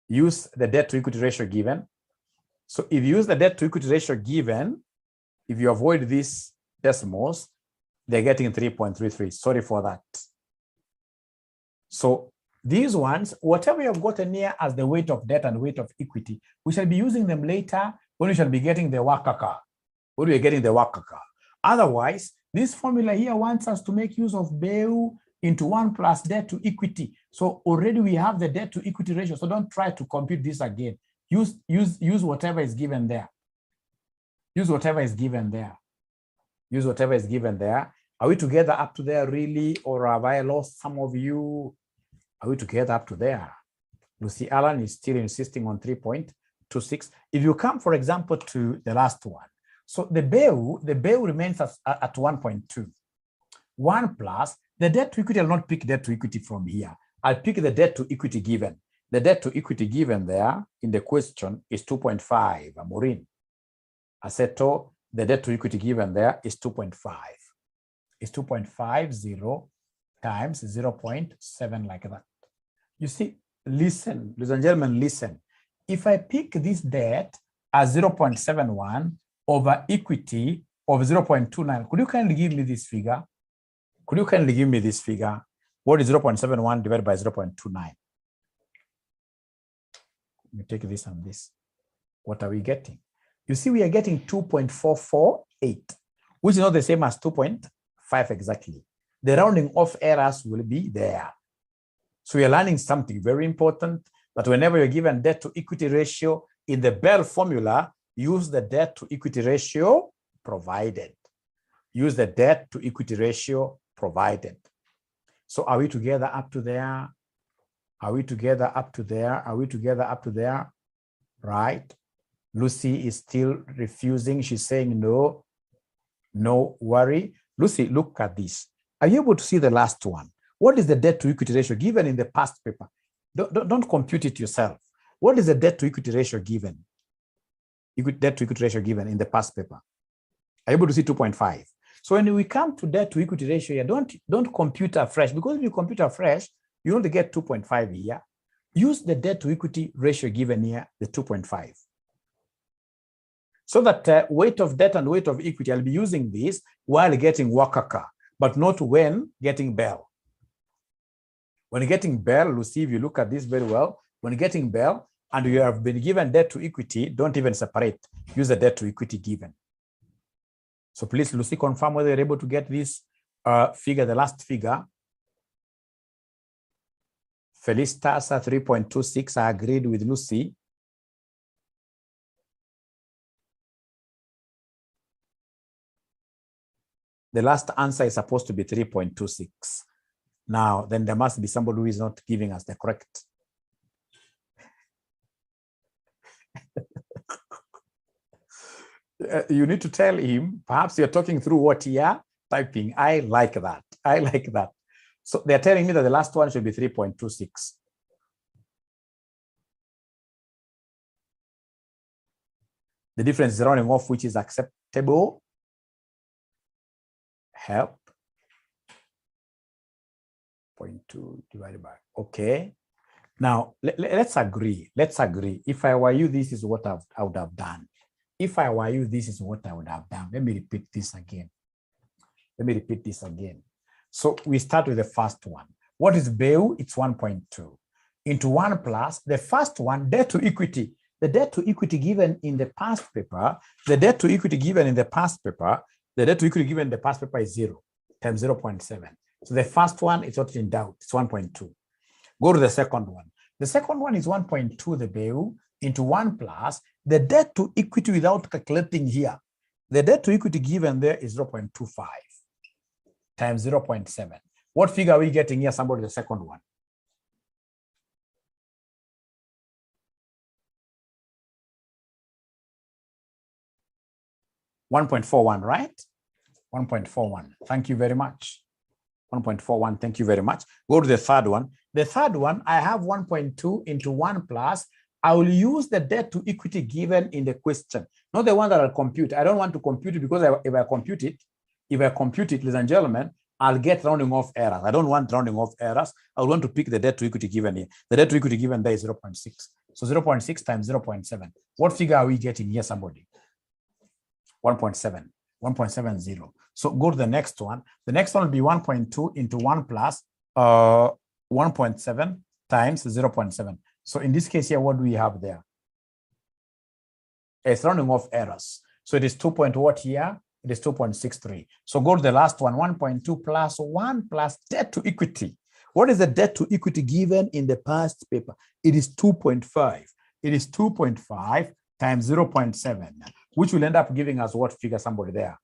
Use the debt to equity ratio given. So if you use the debt to equity ratio given, if you avoid these decimals, they're getting 3.33. Sorry for that. So these ones, whatever you've gotten here as the weight of debt and weight of equity, we shall be using them later when we shall be getting the wakaka. When we're getting the wakaka. Otherwise, this formula here wants us to make use of BEU into 1 plus debt to equity. So already we have the debt to equity ratio. So don't try to compute this again. Use whatever is given there. Use whatever is given there. Use whatever is given there. Are we together up to there really? Or have I lost some of you? Are we together up to there? Lucy Allen is still insisting on 3.26. If you come, for example, to the last one. So the BEU remains at 1.2. 1 plus the debt to equity. I'll not pick debt to equity from here. I'll pick the debt to equity given. The debt to equity given there in the question is 2.5. Maureen. Aseto, the debt to equity given there is 2.5. It's 2.50 times 0.7 like that. You see, listen, ladies and gentlemen, listen. If I pick this debt as 0.71 over equity of 0.29, could you kindly give me this figure? Could you kindly give me this figure? What is 0.71 divided by 0.29? Let me take this and this. What are we getting? You see, we are getting 2.448, which is not the same as 2.5 exactly. The rounding off errors will be there. So we are learning something very important, that whenever you're given debt to equity ratio in the Bell formula, use the debt to equity ratio provided. Use the debt to equity ratio provided. So are we together up to there? Are we together up to there? Are we together up to there? Right? Lucy is still refusing. She's saying no, no worry. Lucy, look at this. Are you able to see the last one? What is the debt to equity ratio given in the past paper? Don't compute it yourself. What is the debt to equity ratio given? Debt to equity ratio given in the past paper. Are you able to see 2.5? So when we come to debt to equity ratio here, don't compute afresh, because if you compute afresh, you only get 2.5 here. Use the debt to equity ratio given here, the 2.5. So that weight of debt and weight of equity, I'll be using this while getting Wakaka, but not when getting Bell. When getting Bell, Lucy, if you look at this very well, when getting Bell and you have been given debt to equity, don't even separate. Use the debt to equity given. So please, Lucy, confirm whether you're able to get this figure, the last figure. Felicitas 3.26, I agreed with Lucy. The last answer is supposed to be 3.26. Now, then there must be somebody who is not giving us the correct. You need to tell him, perhaps you're talking through what you're typing. I like that. I like that. So they're telling me that the last one should be 3.26. The difference is rounding off, which is acceptable. HELB. 0.2 divided by, okay. Now, let's agree. Let's agree. If I were you, this is what I would have done. If I were you, this is what I would have done. Let me repeat this again. Let me repeat this again. So we start with the first one. What is BEU? It's 1.2 into 1 plus the first one, debt to equity. The debt to equity given in the past paper, the debt to equity given in the past paper, the debt to equity given in the past paper is 0 times 0.7. So the first one is not in doubt. It's 1.2. Go to the second one. The second one is 1.2, the BEU, into 1 plus the debt to equity without calculating here. The debt to equity given there is 0.25 times 0.7. What figure are we getting here? Somebody, the second one. $1.41, right? 1.41. Thank you very much. 1.41. Thank you very much. Go to the third one. The third one, I have 1.2 into 1 plus. I will use the debt to equity given in the question, not the one that I'll compute. I don't want to compute it because if I compute it, ladies and gentlemen, I'll get rounding off errors. I don't want rounding off errors. I want to pick the debt to equity given here. The debt to equity given there is 0.6. So 0.6 times 0.7. What figure are we getting here, somebody? 1.7, 1.70. So go to the next one. The next one will be 1.2 into 1 plus 1.7 times 0.7. So in this case here, what do we have there? It's rounding off errors. So it is 2 point what here? It is 2.63. So go to the last one, 1.2 plus 1 plus debt to equity. What is the debt to equity given in the past paper? It is 2.5. It is 2.5 times 0.7, which will end up giving us what figure, somebody there?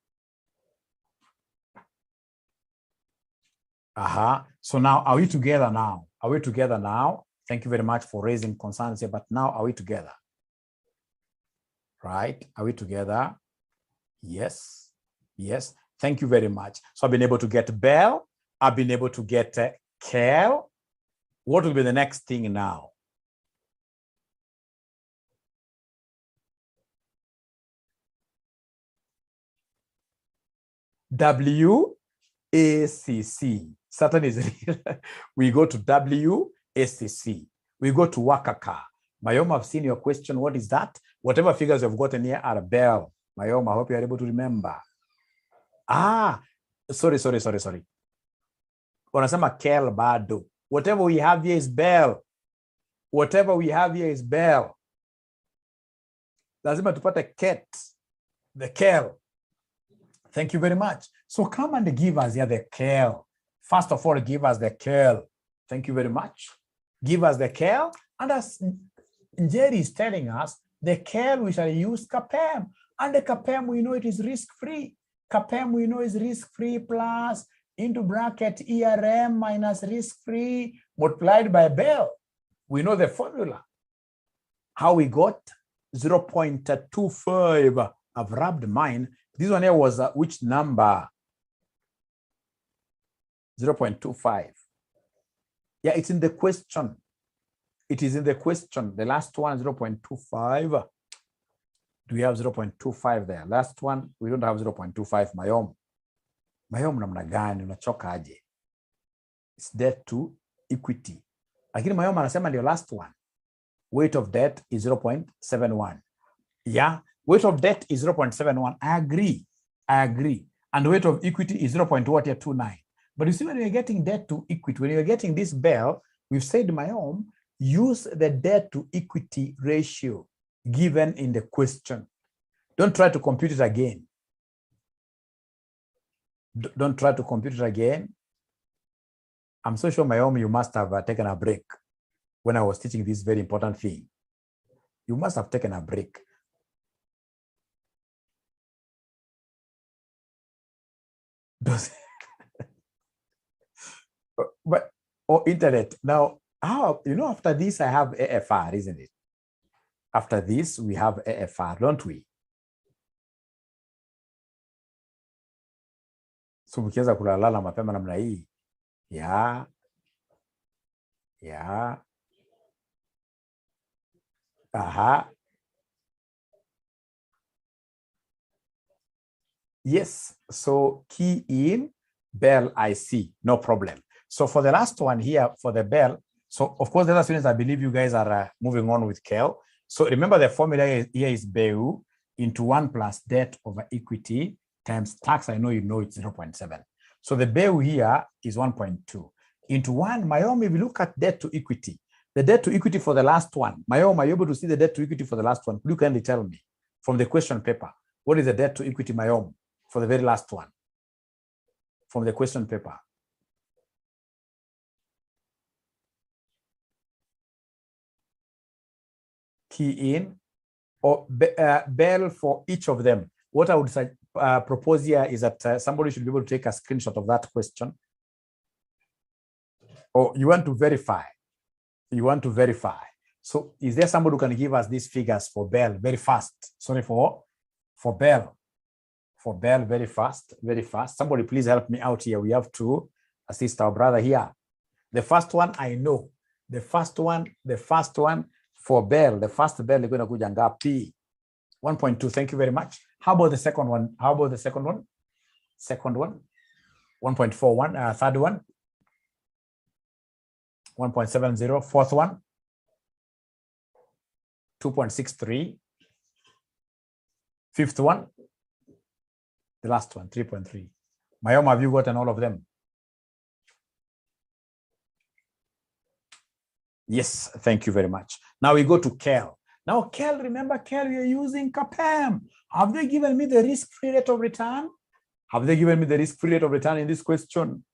So now, are we together now? Are we together now? Thank you very much for raising concerns here, but now are we together? Right? Are we together? Yes. Yes. Thank you very much. So I've been able to get Bell. I've been able to get Kel. What will be the next thing now? WACC. Certain is real. We go to WACC. We go to Wakaka. Mayoma, I've seen your question. What is that? Whatever figures you've gotten here are Bell. Mayoma, I hope you're able to remember. Sorry. Wanasema Kel bado. Whatever we have here is Bell. Whatever we have here is Bell. Lazima tupate Ket. The Kel. Thank you very much. So come and give us here the Kel. First of all, give us the Kel. Thank you very much. Give us the Kel. And as Jerry is telling us, the Kel we shall use CAPEM. And the CAPEM we know it is risk-free. CAPEM we know is risk-free plus into bracket ERM minus risk-free multiplied by Bell. We know the formula. How we got 0.25. I've rubbed mine. This one here was which number? 0.25. Yeah, it's in the question. It is in the question. The last one, 0.25. Do we have 0.25 there? Last one, we don't have 0.25. Mayom namna gani, unachoka aje? It's debt to equity. Lakini Mayom anasema ndio last one. Weight of debt is 0.71. Yeah, weight of debt is 0.71. I agree. And weight of equity is 0.29. But you see, when you're getting debt to equity, when you're getting this Bell, we've said, Mayom, use the debt to equity ratio given in the question. Don't try to compute it again. Don't try to compute it again. I'm so sure, Mayom, you must have taken a break when I was teaching this very important thing. You must have taken a break. But internet now, after this I have AFR, isn't it? After this we have AFR, don't we? So mkiweza kulala mapema namna hii. Yeah. Yes, so key in Bell IC, no problem. So for the last one here, for the Bell, So of course, the other students, I believe you guys are moving on with KEL. So remember the formula here is BEU into 1 plus debt over equity times tax. I know you know it's 0.7. So the BEU here is 1.2 into 1. Mayom, if you look at debt to equity, the debt to equity for the last one, Mayom, are you able to see the debt to equity for the last one? You kindly tell me from the question paper, what is the debt to equity, Mayom, for the very last one from the question paper? Key in or BEL for each of them. What I would propose here is that somebody should be able to take a screenshot of that question. Or you want to verify. You want to verify. So is there somebody who can give us these figures for BEL very fast? Sorry, for BEL. For BEL very fast, very fast. Somebody please help me out here. We have to assist our brother here. The first one I know. The first one for BEL, the first BEL is going to go ngapi? 1.2. Thank you very much. How about the second one? How about the second one? Second one, 1.41. Third one, 1.70. Fourth one, 2.63. Fifth one, the last one, 3.3. Mayoma, have you gotten all of them? Yes, thank you very much. Now we go to KEL. Now KEL, remember KEL, you're using CAPM. Have they given me the risk-free rate of return? Have they given me the risk-free rate of return in this question?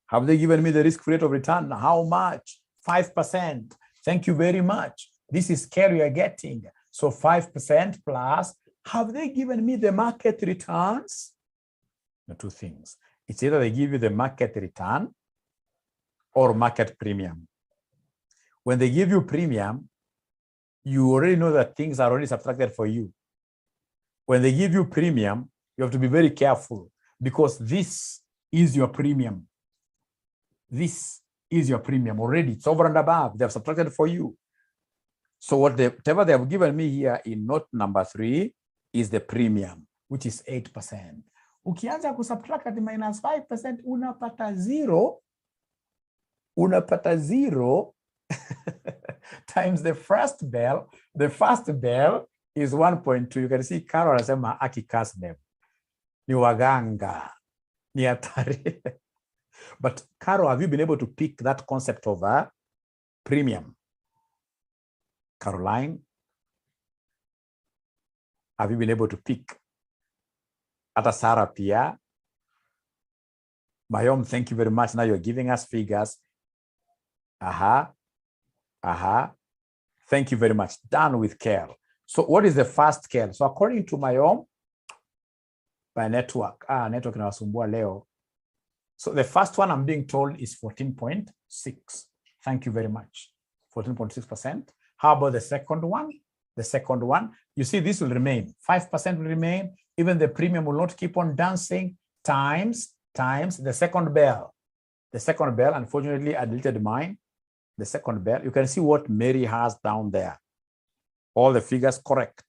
Have they given me the risk-free rate of return? How much? 5%. Thank you very much. This is KEL you are getting. So 5% plus. Have they given me the market returns? The two things. It's either they give you the market return or market premium. When they give you premium, you already know that things are already subtracted for you. When they give you premium, you have to be very careful because this is your premium. This is your premium already. It's over and above. They have subtracted for you. So whatever they have given me here in note number 3 is the premium, which is 8%. Ukianza kusubtract at minus 5%, unapata zero. Unapata zero times the first BEL. The first BEL is 1.2. You can see Carol anasema akikas them. Ni waganga. Ni hatari. But Carol, have you been able to pick that concept of a premium? Caroline, have you been able to pick? Ata Sarah Pia. Mayom, thank you very much. Now you're giving us figures. Thank you very much. Done with KEL. So what is the first KEL? So according to Mayom, by network. Network inawasumbua leo. So the first one I'm being told is 14.6. Thank you very much. 14.6%. How about the second one? The second one, you see this will remain. 5% will remain. Even the premium will not keep on dancing. Times the second BEL. The second BEL, unfortunately, I deleted mine. The second BEL, you can see what Mary has down there. All the figures correct.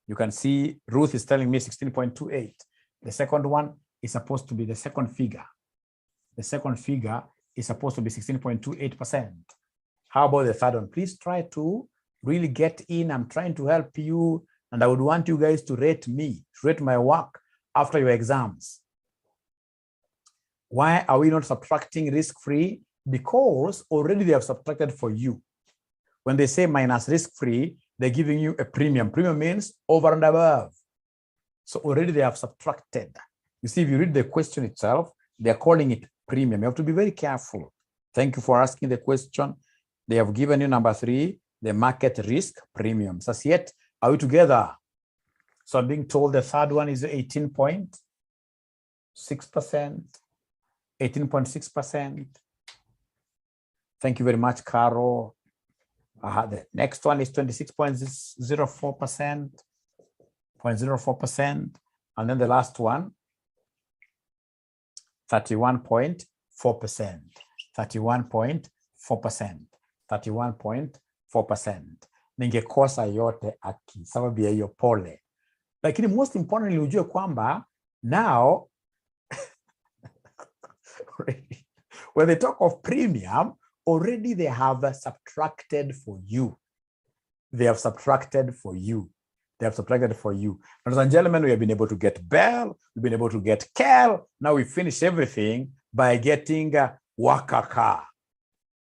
You can see Ruth is telling me 16.28. The second one is supposed to be the second figure. The second figure is supposed to be 16.28%. How about the third one? Please try to really get in. I'm trying to help you, and I would want you guys to rate me, rate my work after your exams. Why are we not subtracting risk-free? Because already they have subtracted for you. When they say minus risk-free, they're giving you a premium. Premium means over and above. So already they have subtracted. You see, if you read the question itself, they're calling it premium. You have to be very careful. Thank you for asking the question. They have given you number 3, the market risk premium. So yet, are we together? So I'm being told the third one is 18.6%. 18.6%. Thank you very much, Caro. The next one is 26.04%. 0.04%. And then the last one, 31.4%. 31.4%. 31.4%. Ningekosa yote aki sababu ya hiyo pole. Lakini most importantly ujue kwamba now when they talk of premium, already they have subtracted for you. They have subtracted for you. They have subtracted for you. Ladies and gentlemen, we have been able to get Bell, we've been able to get Kel. Now we finish everything by getting Wakaka.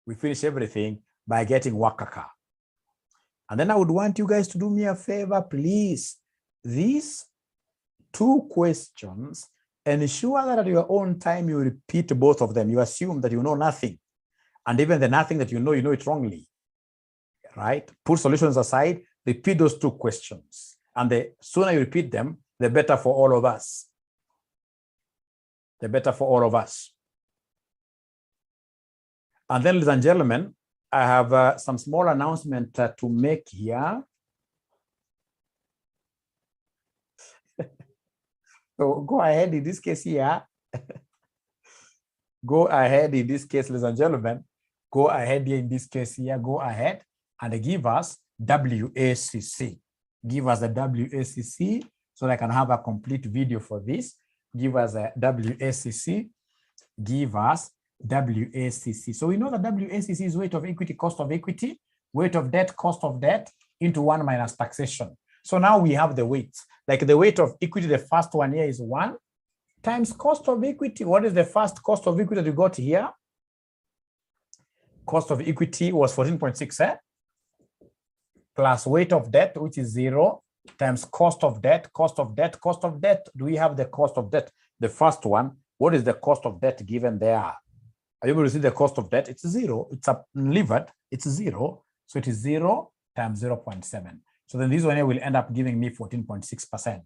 We finish everything by getting Wakaka. And then I would want you guys to do me a favor, please. These 2 questions, ensure that at your own time you repeat both of them. You assume that you know nothing. And even the nothing that you know it wrongly. Right? Put solutions aside, repeat those 2 questions. And the sooner you repeat them, the better for all of us. The better for all of us. And then, ladies and gentlemen, I have some small announcement to make here. So go ahead in this case here. Go ahead in this case, ladies and gentlemen. Go ahead here in this case here. Go ahead and give us WACC. Give us the WACC so that I can have a complete video for this. Give us a WACC. Give us WACC. So we know that WACC is weight of equity, cost of equity, weight of debt, cost of debt into 1 minus taxation. So now we have the weights. Like the weight of equity, the first one here is 1 times cost of equity. What is the first cost of equity that you got here? Cost of equity was 14.6, plus weight of debt, which is 0, times cost of debt, cost of debt, cost of debt. Do we have the cost of debt? The first one, what is the cost of debt given there? Are you able to see the cost of debt? It's 0. It's unlevered. It's 0. So it is 0 times 0.7. So then this one here will end up giving me 14.6%.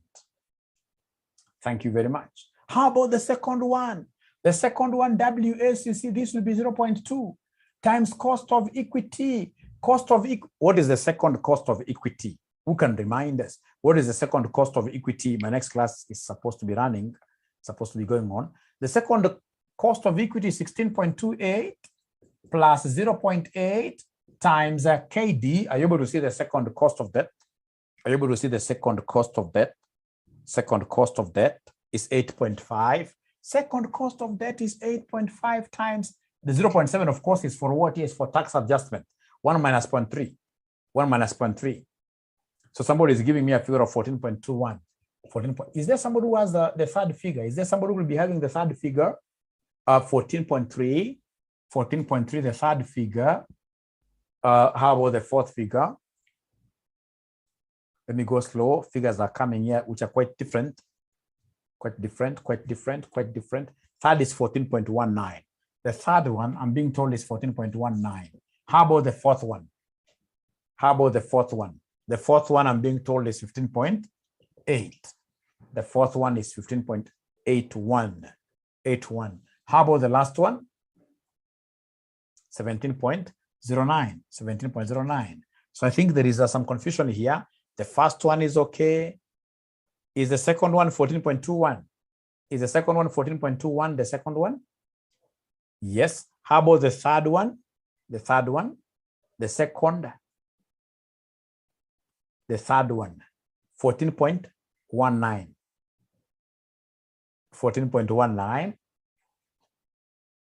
Thank you very much. How about the second one? The second one, WACC, this will be 0.2 times cost of equity. What is the second cost of equity? Who can remind us? What is the second cost of equity? My next class is supposed to be running, supposed to be going on. The second cost of equity is 16.28 plus 0.8 times KD. Are you able to see the second cost of debt? Are you able to see the second cost of debt? Second cost of debt is 8.5. Second cost of debt is 8.5 times the 0.7, of course, is for what? Is for tax adjustment. 1 minus 0.3. 1 minus 0.3. So somebody is giving me a figure of 14.21. 14. Is there somebody who has the third figure? Is there somebody who will be having the third figure? 14.3. 14.3, the third figure. How about the fourth figure? Let me go slow. Figures are coming here, which are quite different. Quite different. Third is 14.19. The third one, I'm being told, is 14.19. How about the fourth one? How about the fourth one? The fourth one, I'm being told, is 15.8. The fourth one is 15.81. 81. How about the last one? 17.09. 17.09. So I think there is some confusion here. The first one is okay. Is the second one 14.21? Is the second one 14.21 the second one? Yes. How about the third one? The third one? The second? The third one, 14.19. 14.19.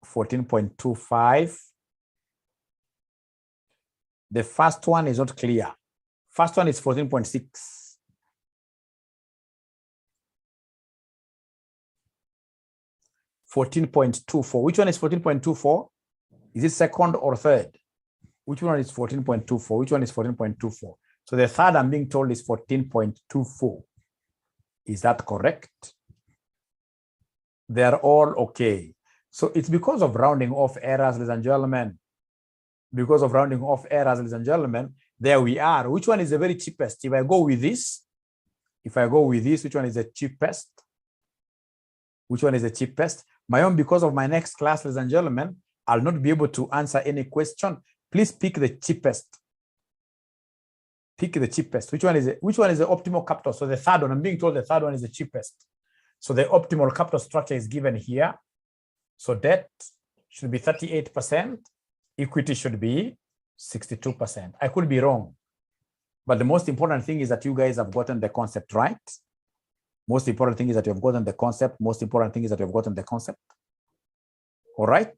14.25. The first one is not clear. First one is 14.6. 14.24. Which one is 14.24? Is it second or third? Which one is 14.24? Which one is 14.24? So the third, I'm being told, is 14.24. Is that correct? They're all okay. So it's because of rounding off errors, ladies and gentlemen. Because of rounding off errors, ladies and gentlemen, there we are. Which one is the very cheapest? If I go with this, which one is the cheapest? Which one is the cheapest? My own, because of my next class, ladies and gentlemen, I'll not be able to answer any question. Please pick the cheapest. Pick the cheapest. Which one is the optimal capital? So the third one, I'm being told the third one is the cheapest. So the optimal capital structure is given here. So debt should be 38%. Equity should be 62%. I could be wrong. But the most important thing is that you guys have gotten the concept right. Most important thing is that you have gotten the concept. Most important thing is that you have gotten the concept. All right.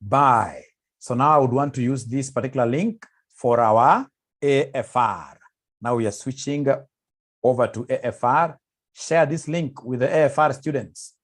buy. So now I would want to use this particular link for our AFR. Now we are switching over to AFR. Share this link with the AFR students.